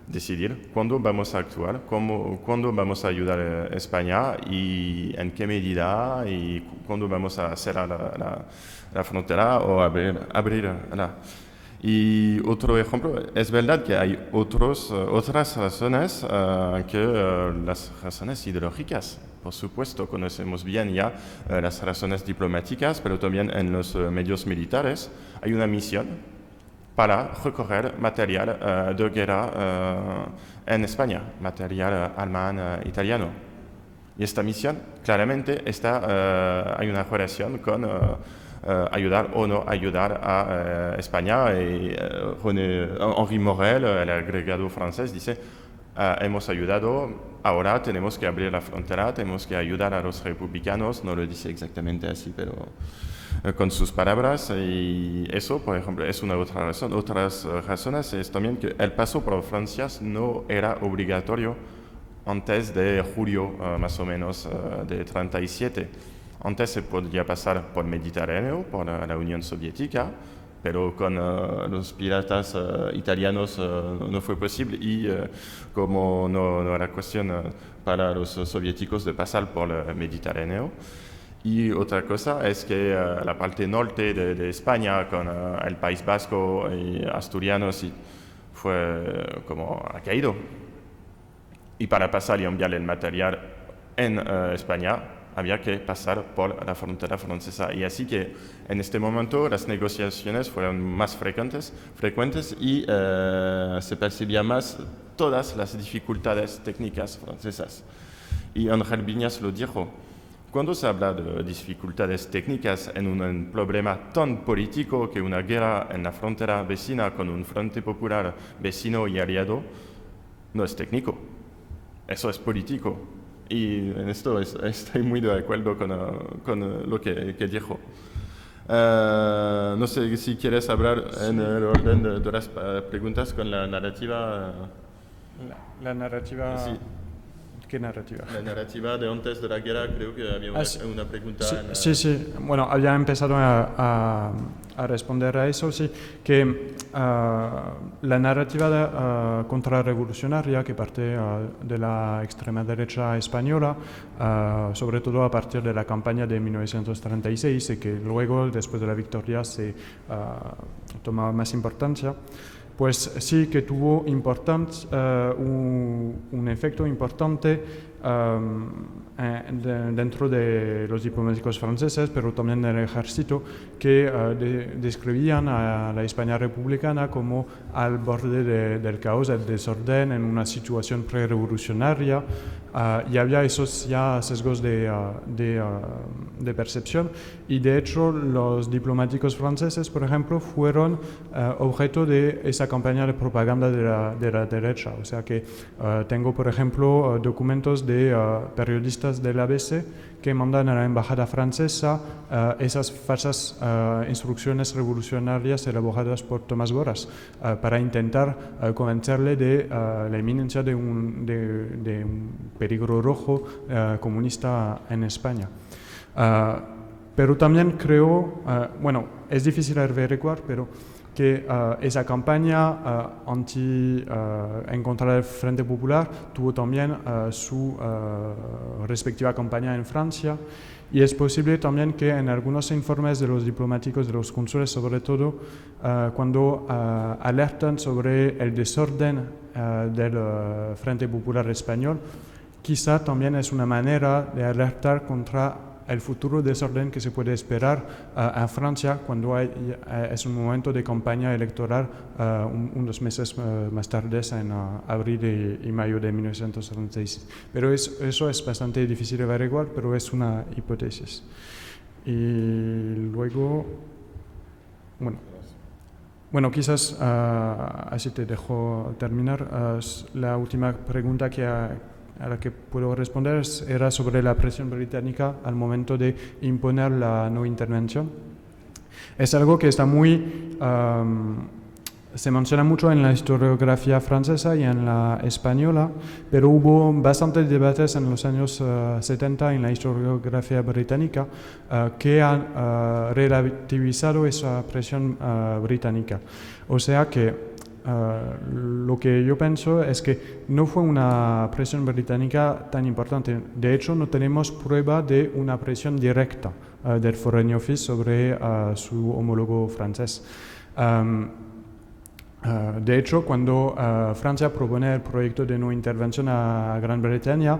decidir cuándo vamos a actuar, cuándo vamos a ayudar a España y en qué medida y cuándo vamos a cerrar la frontera o abrirla. Y otro ejemplo, es verdad que hay otras razones que las razones ideológicas. Por supuesto, conocemos bien ya las razones diplomáticas, pero también en los medios militares hay una misión para recoger material de guerra en España, material alemán, italiano. Y esta misión, claramente, hay una relación con ayudar o no ayudar a España. Y Henri Morel, el agregado francés, dice, hemos ayudado, ahora tenemos que abrir la frontera, tenemos que ayudar a los republicanos, no lo dice exactamente así, pero con sus palabras, y eso, por ejemplo, es una otra razón. Otras razones es también que el paso por Francia no era obligatorio antes de julio, más o menos, de 37. Antes se podía pasar por Mediterráneo, por la Unión Soviética, pero con los piratas italianos no fue posible y como no era cuestión para los soviéticos de pasar por el Mediterráneo. Y otra cosa es que la parte norte de España, con el País Vasco y asturianos, ha caído. Y para pasar y enviar el material en España, había que pasar por la frontera francesa. Y así que en este momento las negociaciones fueron más frecuentes y se percibía más todas las dificultades técnicas francesas. Y Ángel Viñas lo dijo. Cuando se habla de dificultades técnicas en un problema tan político que una guerra en la frontera vecina con un frente popular vecino y aliado, no es técnico, eso es político. Y en esto estoy muy de acuerdo con lo que dijo. No sé si quieres hablar en el orden de las preguntas con la narrativa. La narrativa... Sí. ¿Qué narrativa? La narrativa de antes de la guerra, creo que había una pregunta. Sí. Bueno, había empezado a responder a eso, sí, que la narrativa contrarrevolucionaria que parte de la extrema derecha española, sobre todo a partir de la campaña de 1936 y que luego, después de la victoria, se tomaba más importancia. Pues sí que tuvo un efecto importante dentro de los diplomáticos franceses, pero también en el ejército, que describían a la España republicana como al borde del caos, del desorden, en una situación prerevolucionaria, y había esos ya sesgos de percepción, y de hecho los diplomáticos franceses, por ejemplo, fueron objeto de esa campaña de propaganda de la derecha. O sea que tengo, por ejemplo, documentos de periodistas del ABC que mandan a la embajada francesa esas falsas instrucciones revolucionarias elaboradas por Tomás Boras para intentar convencerle de la inminencia de un peligro rojo comunista en España. Pero también creo, es difícil averiguar, pero que esa campaña en contra del Frente Popular tuvo también su respectiva campaña en Francia, y es posible también que en algunos informes de los diplomáticos, de los cónsules sobre todo, cuando alertan sobre el desorden del Frente Popular español, quizá también es una manera de alertar contra el futuro desorden que se puede esperar a Francia cuando es un momento de campaña electoral unos meses más tarde, en abril y mayo de 1976. Pero eso es bastante difícil de averiguar, pero es una hipótesis. Y luego, bueno, quizás así te dejo terminar. La última pregunta que a la que puedo responder era sobre la presión británica al momento de imponer la no intervención. Es algo que está se menciona mucho en la historiografía francesa y en la española, pero hubo bastantes debates en los años 70 en la historiografía británica que han relativizado esa presión británica. O sea que lo que yo pienso es que no fue una presión británica tan importante. De hecho, no tenemos prueba de una presión directa del Foreign Office sobre su homólogo francés. De hecho, cuando Francia propone el proyecto de no intervención a Gran Bretaña,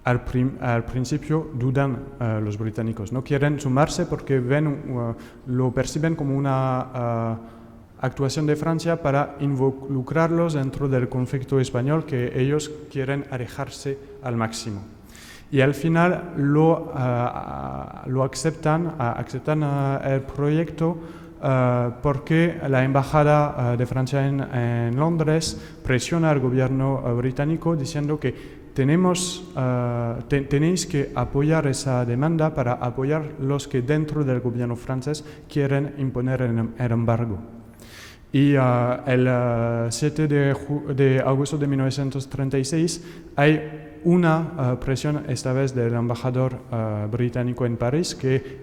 al principio dudan los británicos. No quieren sumarse porque lo perciben como una actuación de Francia para involucrarlos dentro del conflicto español que ellos quieren alejarse al máximo. Y al final lo aceptan el proyecto porque la embajada de Francia en Londres presiona al gobierno británico diciendo que tenéis que apoyar esa demanda para apoyar los que dentro del gobierno francés quieren imponer el embargo. Y el 7 de agosto de 1936 hay una presión, esta vez del embajador británico en París, que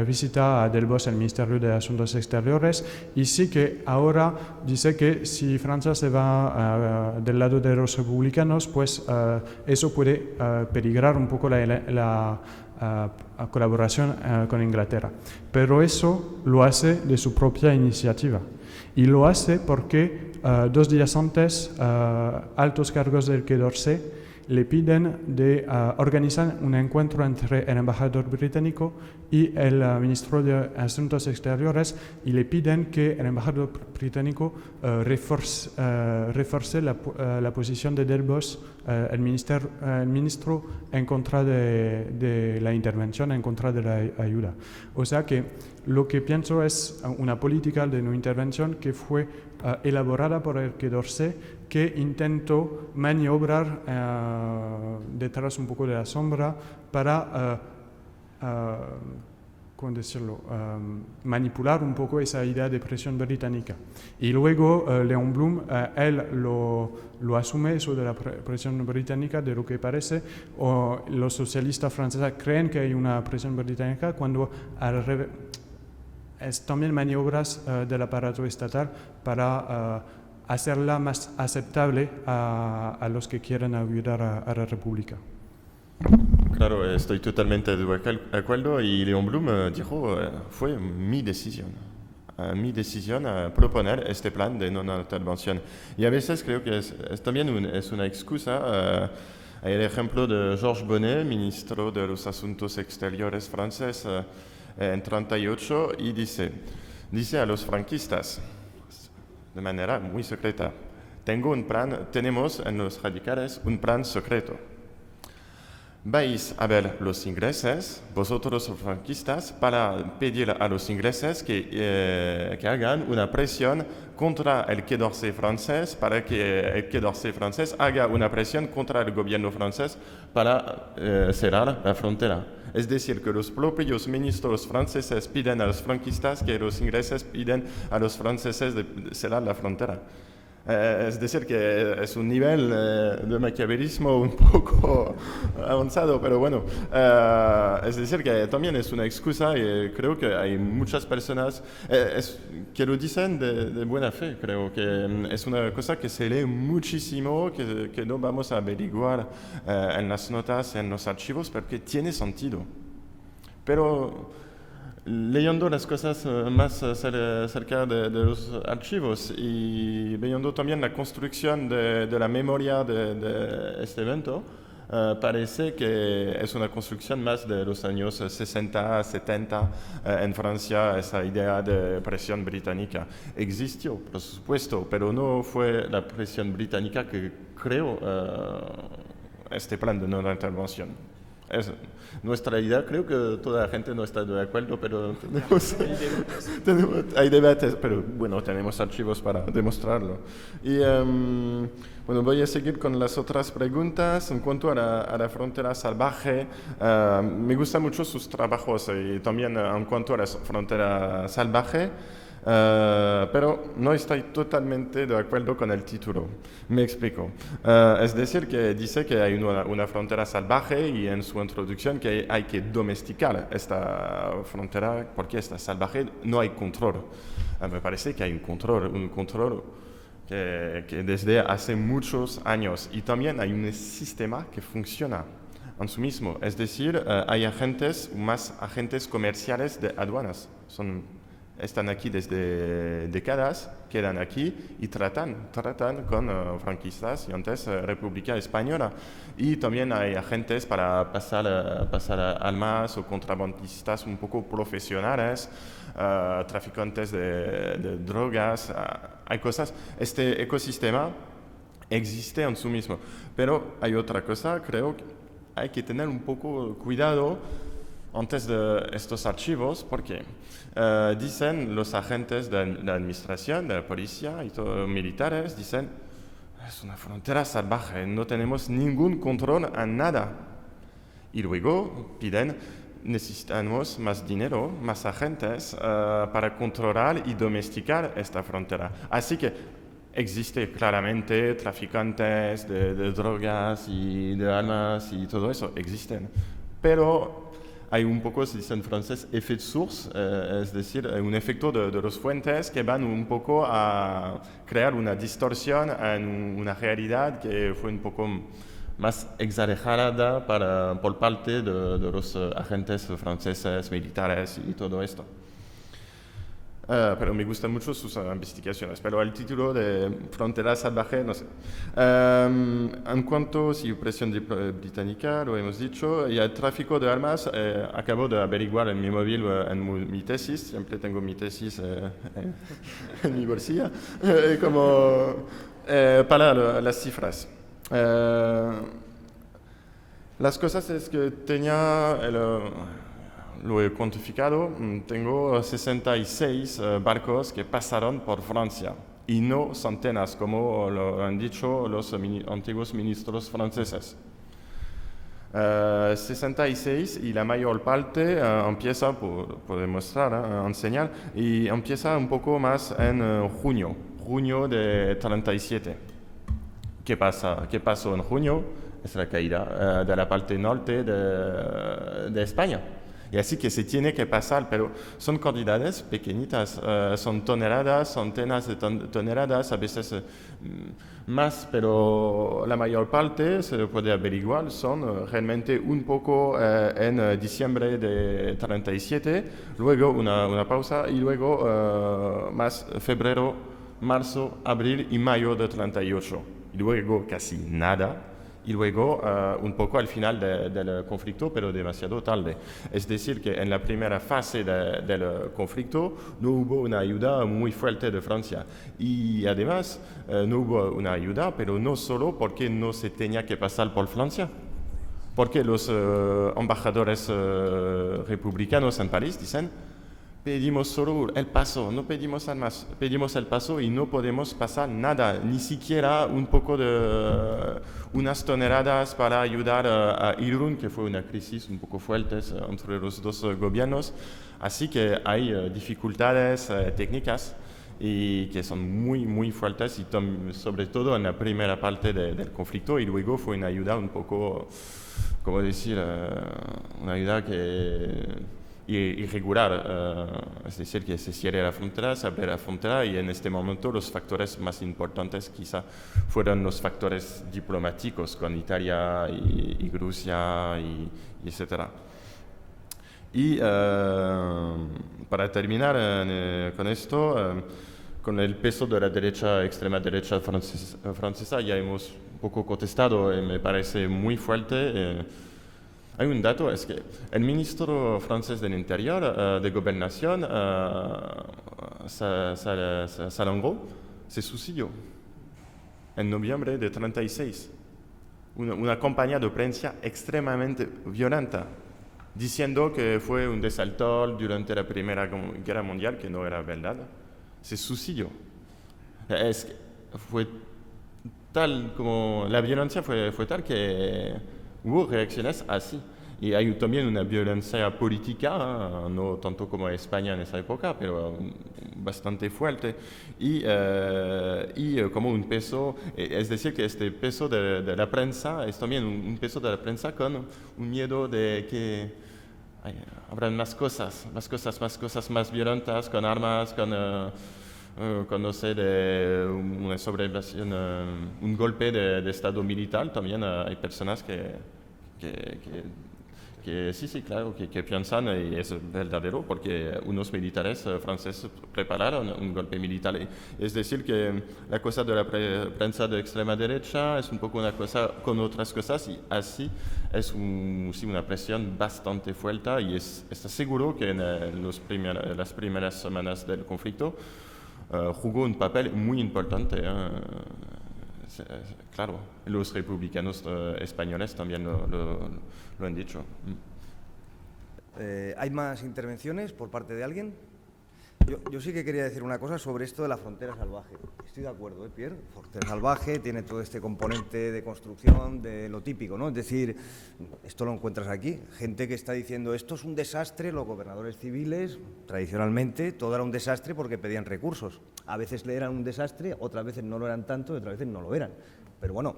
visita a Delbos, el Ministerio de Asuntos Exteriores, y sí que ahora dice que si Francia se va del lado de los republicanos, pues eso puede peligrar un poco la colaboración con Inglaterra. Pero eso lo hace de su propia iniciativa. Y lo hace porque 2 días antes altos cargos del Quai d'Orsay le piden de organizar un encuentro entre el embajador británico y el ministro de Asuntos Exteriores y le piden que el embajador británico refuerce la posición de Delbos, el ministro en contra de la intervención, en contra de la ayuda. O sea que lo que pienso es una política de no intervención que fue elaborada por el Quai d'Orsay, que intentó maniobrar detrás un poco de la sombra para ¿cómo decirlo? Manipular un poco esa idea de presión británica. Y luego Léon Blum, él lo asume eso de la presión británica, de lo que parece, o los socialistas franceses creen que hay una presión británica cuando al revés es también maniobras del aparato estatal para hacerla más aceptable a los que quieren ayudar a la República. Claro, estoy totalmente de acuerdo y Léon Blum dijo, fue mi decisión proponer este plan de no intervención. Y a veces creo que también es una excusa. Hay el ejemplo de Georges Bonnet, ministro de los Asuntos Exteriores francés en 1938, y dice a los franquistas, de manera muy secreta, tenemos en los radicales un plan secreto. Vais a ver los ingleses, vosotros los franquistas, para pedir a los ingleses que hagan una presión contra el Quai d'Orsay francés, para que el Quai d'Orsay francés haga una presión contra el gobierno francés para cerrar la frontera. Es decir, que los propios ministros franceses piden a los franquistas que los ingleses piden a los franceses de cerrar la frontera. Es decir, que es un nivel de maquiavelismo un poco avanzado, pero bueno, es decir, que también es una excusa y creo que hay muchas personas que lo dicen de buena fe. Creo que es una cosa que se lee muchísimo, que no vamos a averiguar en las notas, en los archivos, porque tiene sentido. Pero leyendo las cosas más cerca de los archivos y viendo también la construcción de la memoria de este evento, parece que es una construcción más de los años 60, 70 en Francia. Esa idea de presión británica existió, por supuesto, pero no fue la presión británica que creó este plan de no intervención. Es nuestra idea. Creo que toda la gente no está de acuerdo, pero hay debates, pero bueno, tenemos archivos para demostrarlo. Y bueno, voy a seguir con las otras preguntas. En cuanto a la frontera salvaje, me gustan mucho sus trabajos y también en cuanto a la frontera salvaje. Pero no estoy totalmente de acuerdo con el título. Me explico. Es decir, que dice que hay una frontera salvaje y en su introducción que hay que domesticar esta frontera porque está salvaje, no hay control. Me parece que hay un control que desde hace muchos años, y también hay un sistema que funciona en sí mismo. Es decir, hay más agentes comerciales de aduanas. Están aquí desde décadas, quedan aquí y tratan con franquistas y antes República Española. Y también hay agentes para pasar armas o contrabandistas un poco profesionales, traficantes de drogas, hay cosas. Este ecosistema existe en sí mismo. Pero hay otra cosa, creo que hay que tener un poco cuidado antes de estos archivos, porque dicen los agentes de la administración, de la policía y todos militares, dicen, es una frontera salvaje, no tenemos ningún control en nada. Y luego piden, necesitamos más dinero, más agentes para controlar y domesticar esta frontera. Así que existe claramente traficantes de drogas y de armas y todo eso, existen. Pero hay un poco, se dice en francés, effet de source, es decir, un efecto de los fuentes que van un poco a crear una distorsión en una realidad que fue un poco más exagerada por parte de los agentes franceses, militares y todo esto. Pero me gustan mucho sus investigaciones, pero el título de Frontera Salvaje, no sé. En cuanto a la presión británica, lo hemos dicho, y el tráfico de armas, acabo de averiguar en mi móvil, en mi tesis, siempre tengo mi tesis en mi bolsilla, para las cifras. Las cosas es que tenía lo he cuantificado, tengo 66 barcos que pasaron por Francia y no centenas, como lo han dicho los antiguos ministros franceses. 66 y la mayor parte empieza, por demostrar, enseñar, y empieza un poco más en junio de 37. ¿Qué pasó en junio? Es la caída de la parte norte de España. Y así que se tiene que pasar, pero son cantidades pequeñitas, son toneladas, centenas de toneladas, a veces más, pero la mayor parte, se puede averiguar, son realmente un poco en diciembre de 37, luego una pausa y luego más febrero, marzo, abril y mayo de 38. Y luego casi nada. Y luego un poco al final del conflicto, pero demasiado tarde. Es decir, que en la primera fase del conflicto no hubo una ayuda muy fuerte de Francia. Y además no hubo una ayuda, pero no solo porque no se tenía que pasar por Francia. Porque los embajadores republicanos en París dicen, pedimos solo el paso, no pedimos armas, pedimos el paso y no podemos pasar nada, ni siquiera un poco de unas toneladas para ayudar a Irún, que fue una crisis un poco fuerte entre los dos gobiernos. Así que hay dificultades técnicas y que son muy, muy fuertes, y sobre todo en la primera parte del conflicto, y luego fue una ayuda un poco, ¿cómo decir? Una ayuda irregular, es decir, que se cierre la frontera, se abre la frontera, y en este momento los factores más importantes quizá fueron los factores diplomáticos con Italia y Rusia y etc. Y para terminar con esto, con el peso de la derecha, extrema derecha francesa, ya hemos un poco contestado, me parece muy fuerte. Hay un dato, es que el ministro francés del Interior, de Gobernación, Salengro, se suicidó en noviembre de 36. una campaña de prensa extremadamente violenta, diciendo que fue un desertor durante la Primera Guerra Mundial, que no era verdad. Se suicidó. Fue tal como la violencia fue tal que hubo reacciones así. Y hay también una violencia política, no tanto como España en esa época, pero bastante fuerte. Y como un peso, es decir, que este peso de la prensa es también un peso de la prensa con un miedo de que habrán más cosas más violentas, con armas, con no sé, de una sobreinvasión, un golpe de Estado militar. También hay personas que sí, claro, que piensan, y es verdadero, porque unos militares franceses prepararon un golpe militar. Es decir, que la cosa de la prensa de extrema derecha es un poco una cosa con otras cosas, y así es sí, una presión bastante fuerte, y está seguro que en las primeras semanas del conflicto jugó un papel muy importante. Claro, los republicanos españoles también lo han dicho. ¿Hay más intervenciones por parte de alguien? Yo sí que quería decir una cosa sobre esto de la frontera salvaje. Estoy de acuerdo, Pierre. Frontera salvaje tiene todo este componente de construcción, de lo típico, ¿no? Es decir, esto lo encuentras aquí. Gente que está diciendo esto es un desastre, los gobernadores civiles, tradicionalmente, todo era un desastre porque pedían recursos. A veces le eran un desastre, otras veces no lo eran tanto y otras veces no lo eran. Pero bueno,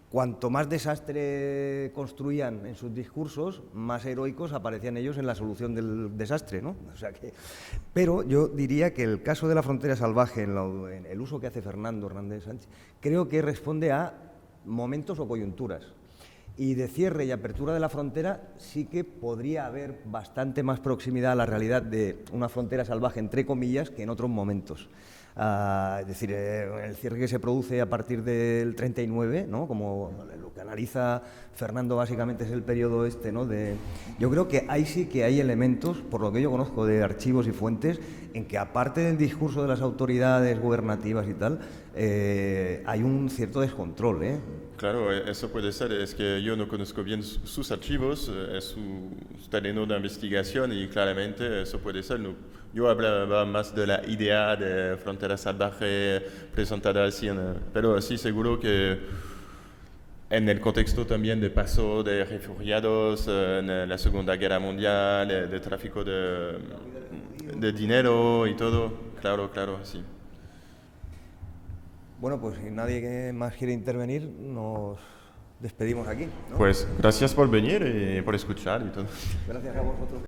cuanto más desastre construían en sus discursos, más heroicos aparecían ellos en la solución del desastre, ¿no? O sea que, pero yo diría que el caso de la frontera salvaje, en el uso que hace Fernando Hernández Sánchez, creo que responde a momentos o coyunturas. Y de cierre y apertura de la frontera sí que podría haber bastante más proximidad a la realidad de una frontera salvaje, entre comillas, que en otros momentos. Es decir, el cierre que se produce a partir del 39, ¿no? Como lo que analiza Fernando básicamente es el periodo este, ¿no? Yo creo que ahí sí que hay elementos, por lo que yo conozco de archivos y fuentes, en que aparte del discurso de las autoridades gubernativas y tal, hay un cierto descontrol, ¿eh? Claro, eso puede ser. Es que yo no conozco bien sus archivos, es su terreno de investigación, y claramente eso puede ser. Yo hablaba más de la idea de frontera salvaje presentada así, pero sí, seguro que en el contexto también de paso de refugiados en la Segunda Guerra Mundial, de tráfico de dinero y todo, claro, sí. Bueno, pues si nadie más quiere intervenir, nos despedimos aquí, ¿no? Pues gracias por venir y por escuchar y todo. Gracias a vosotros.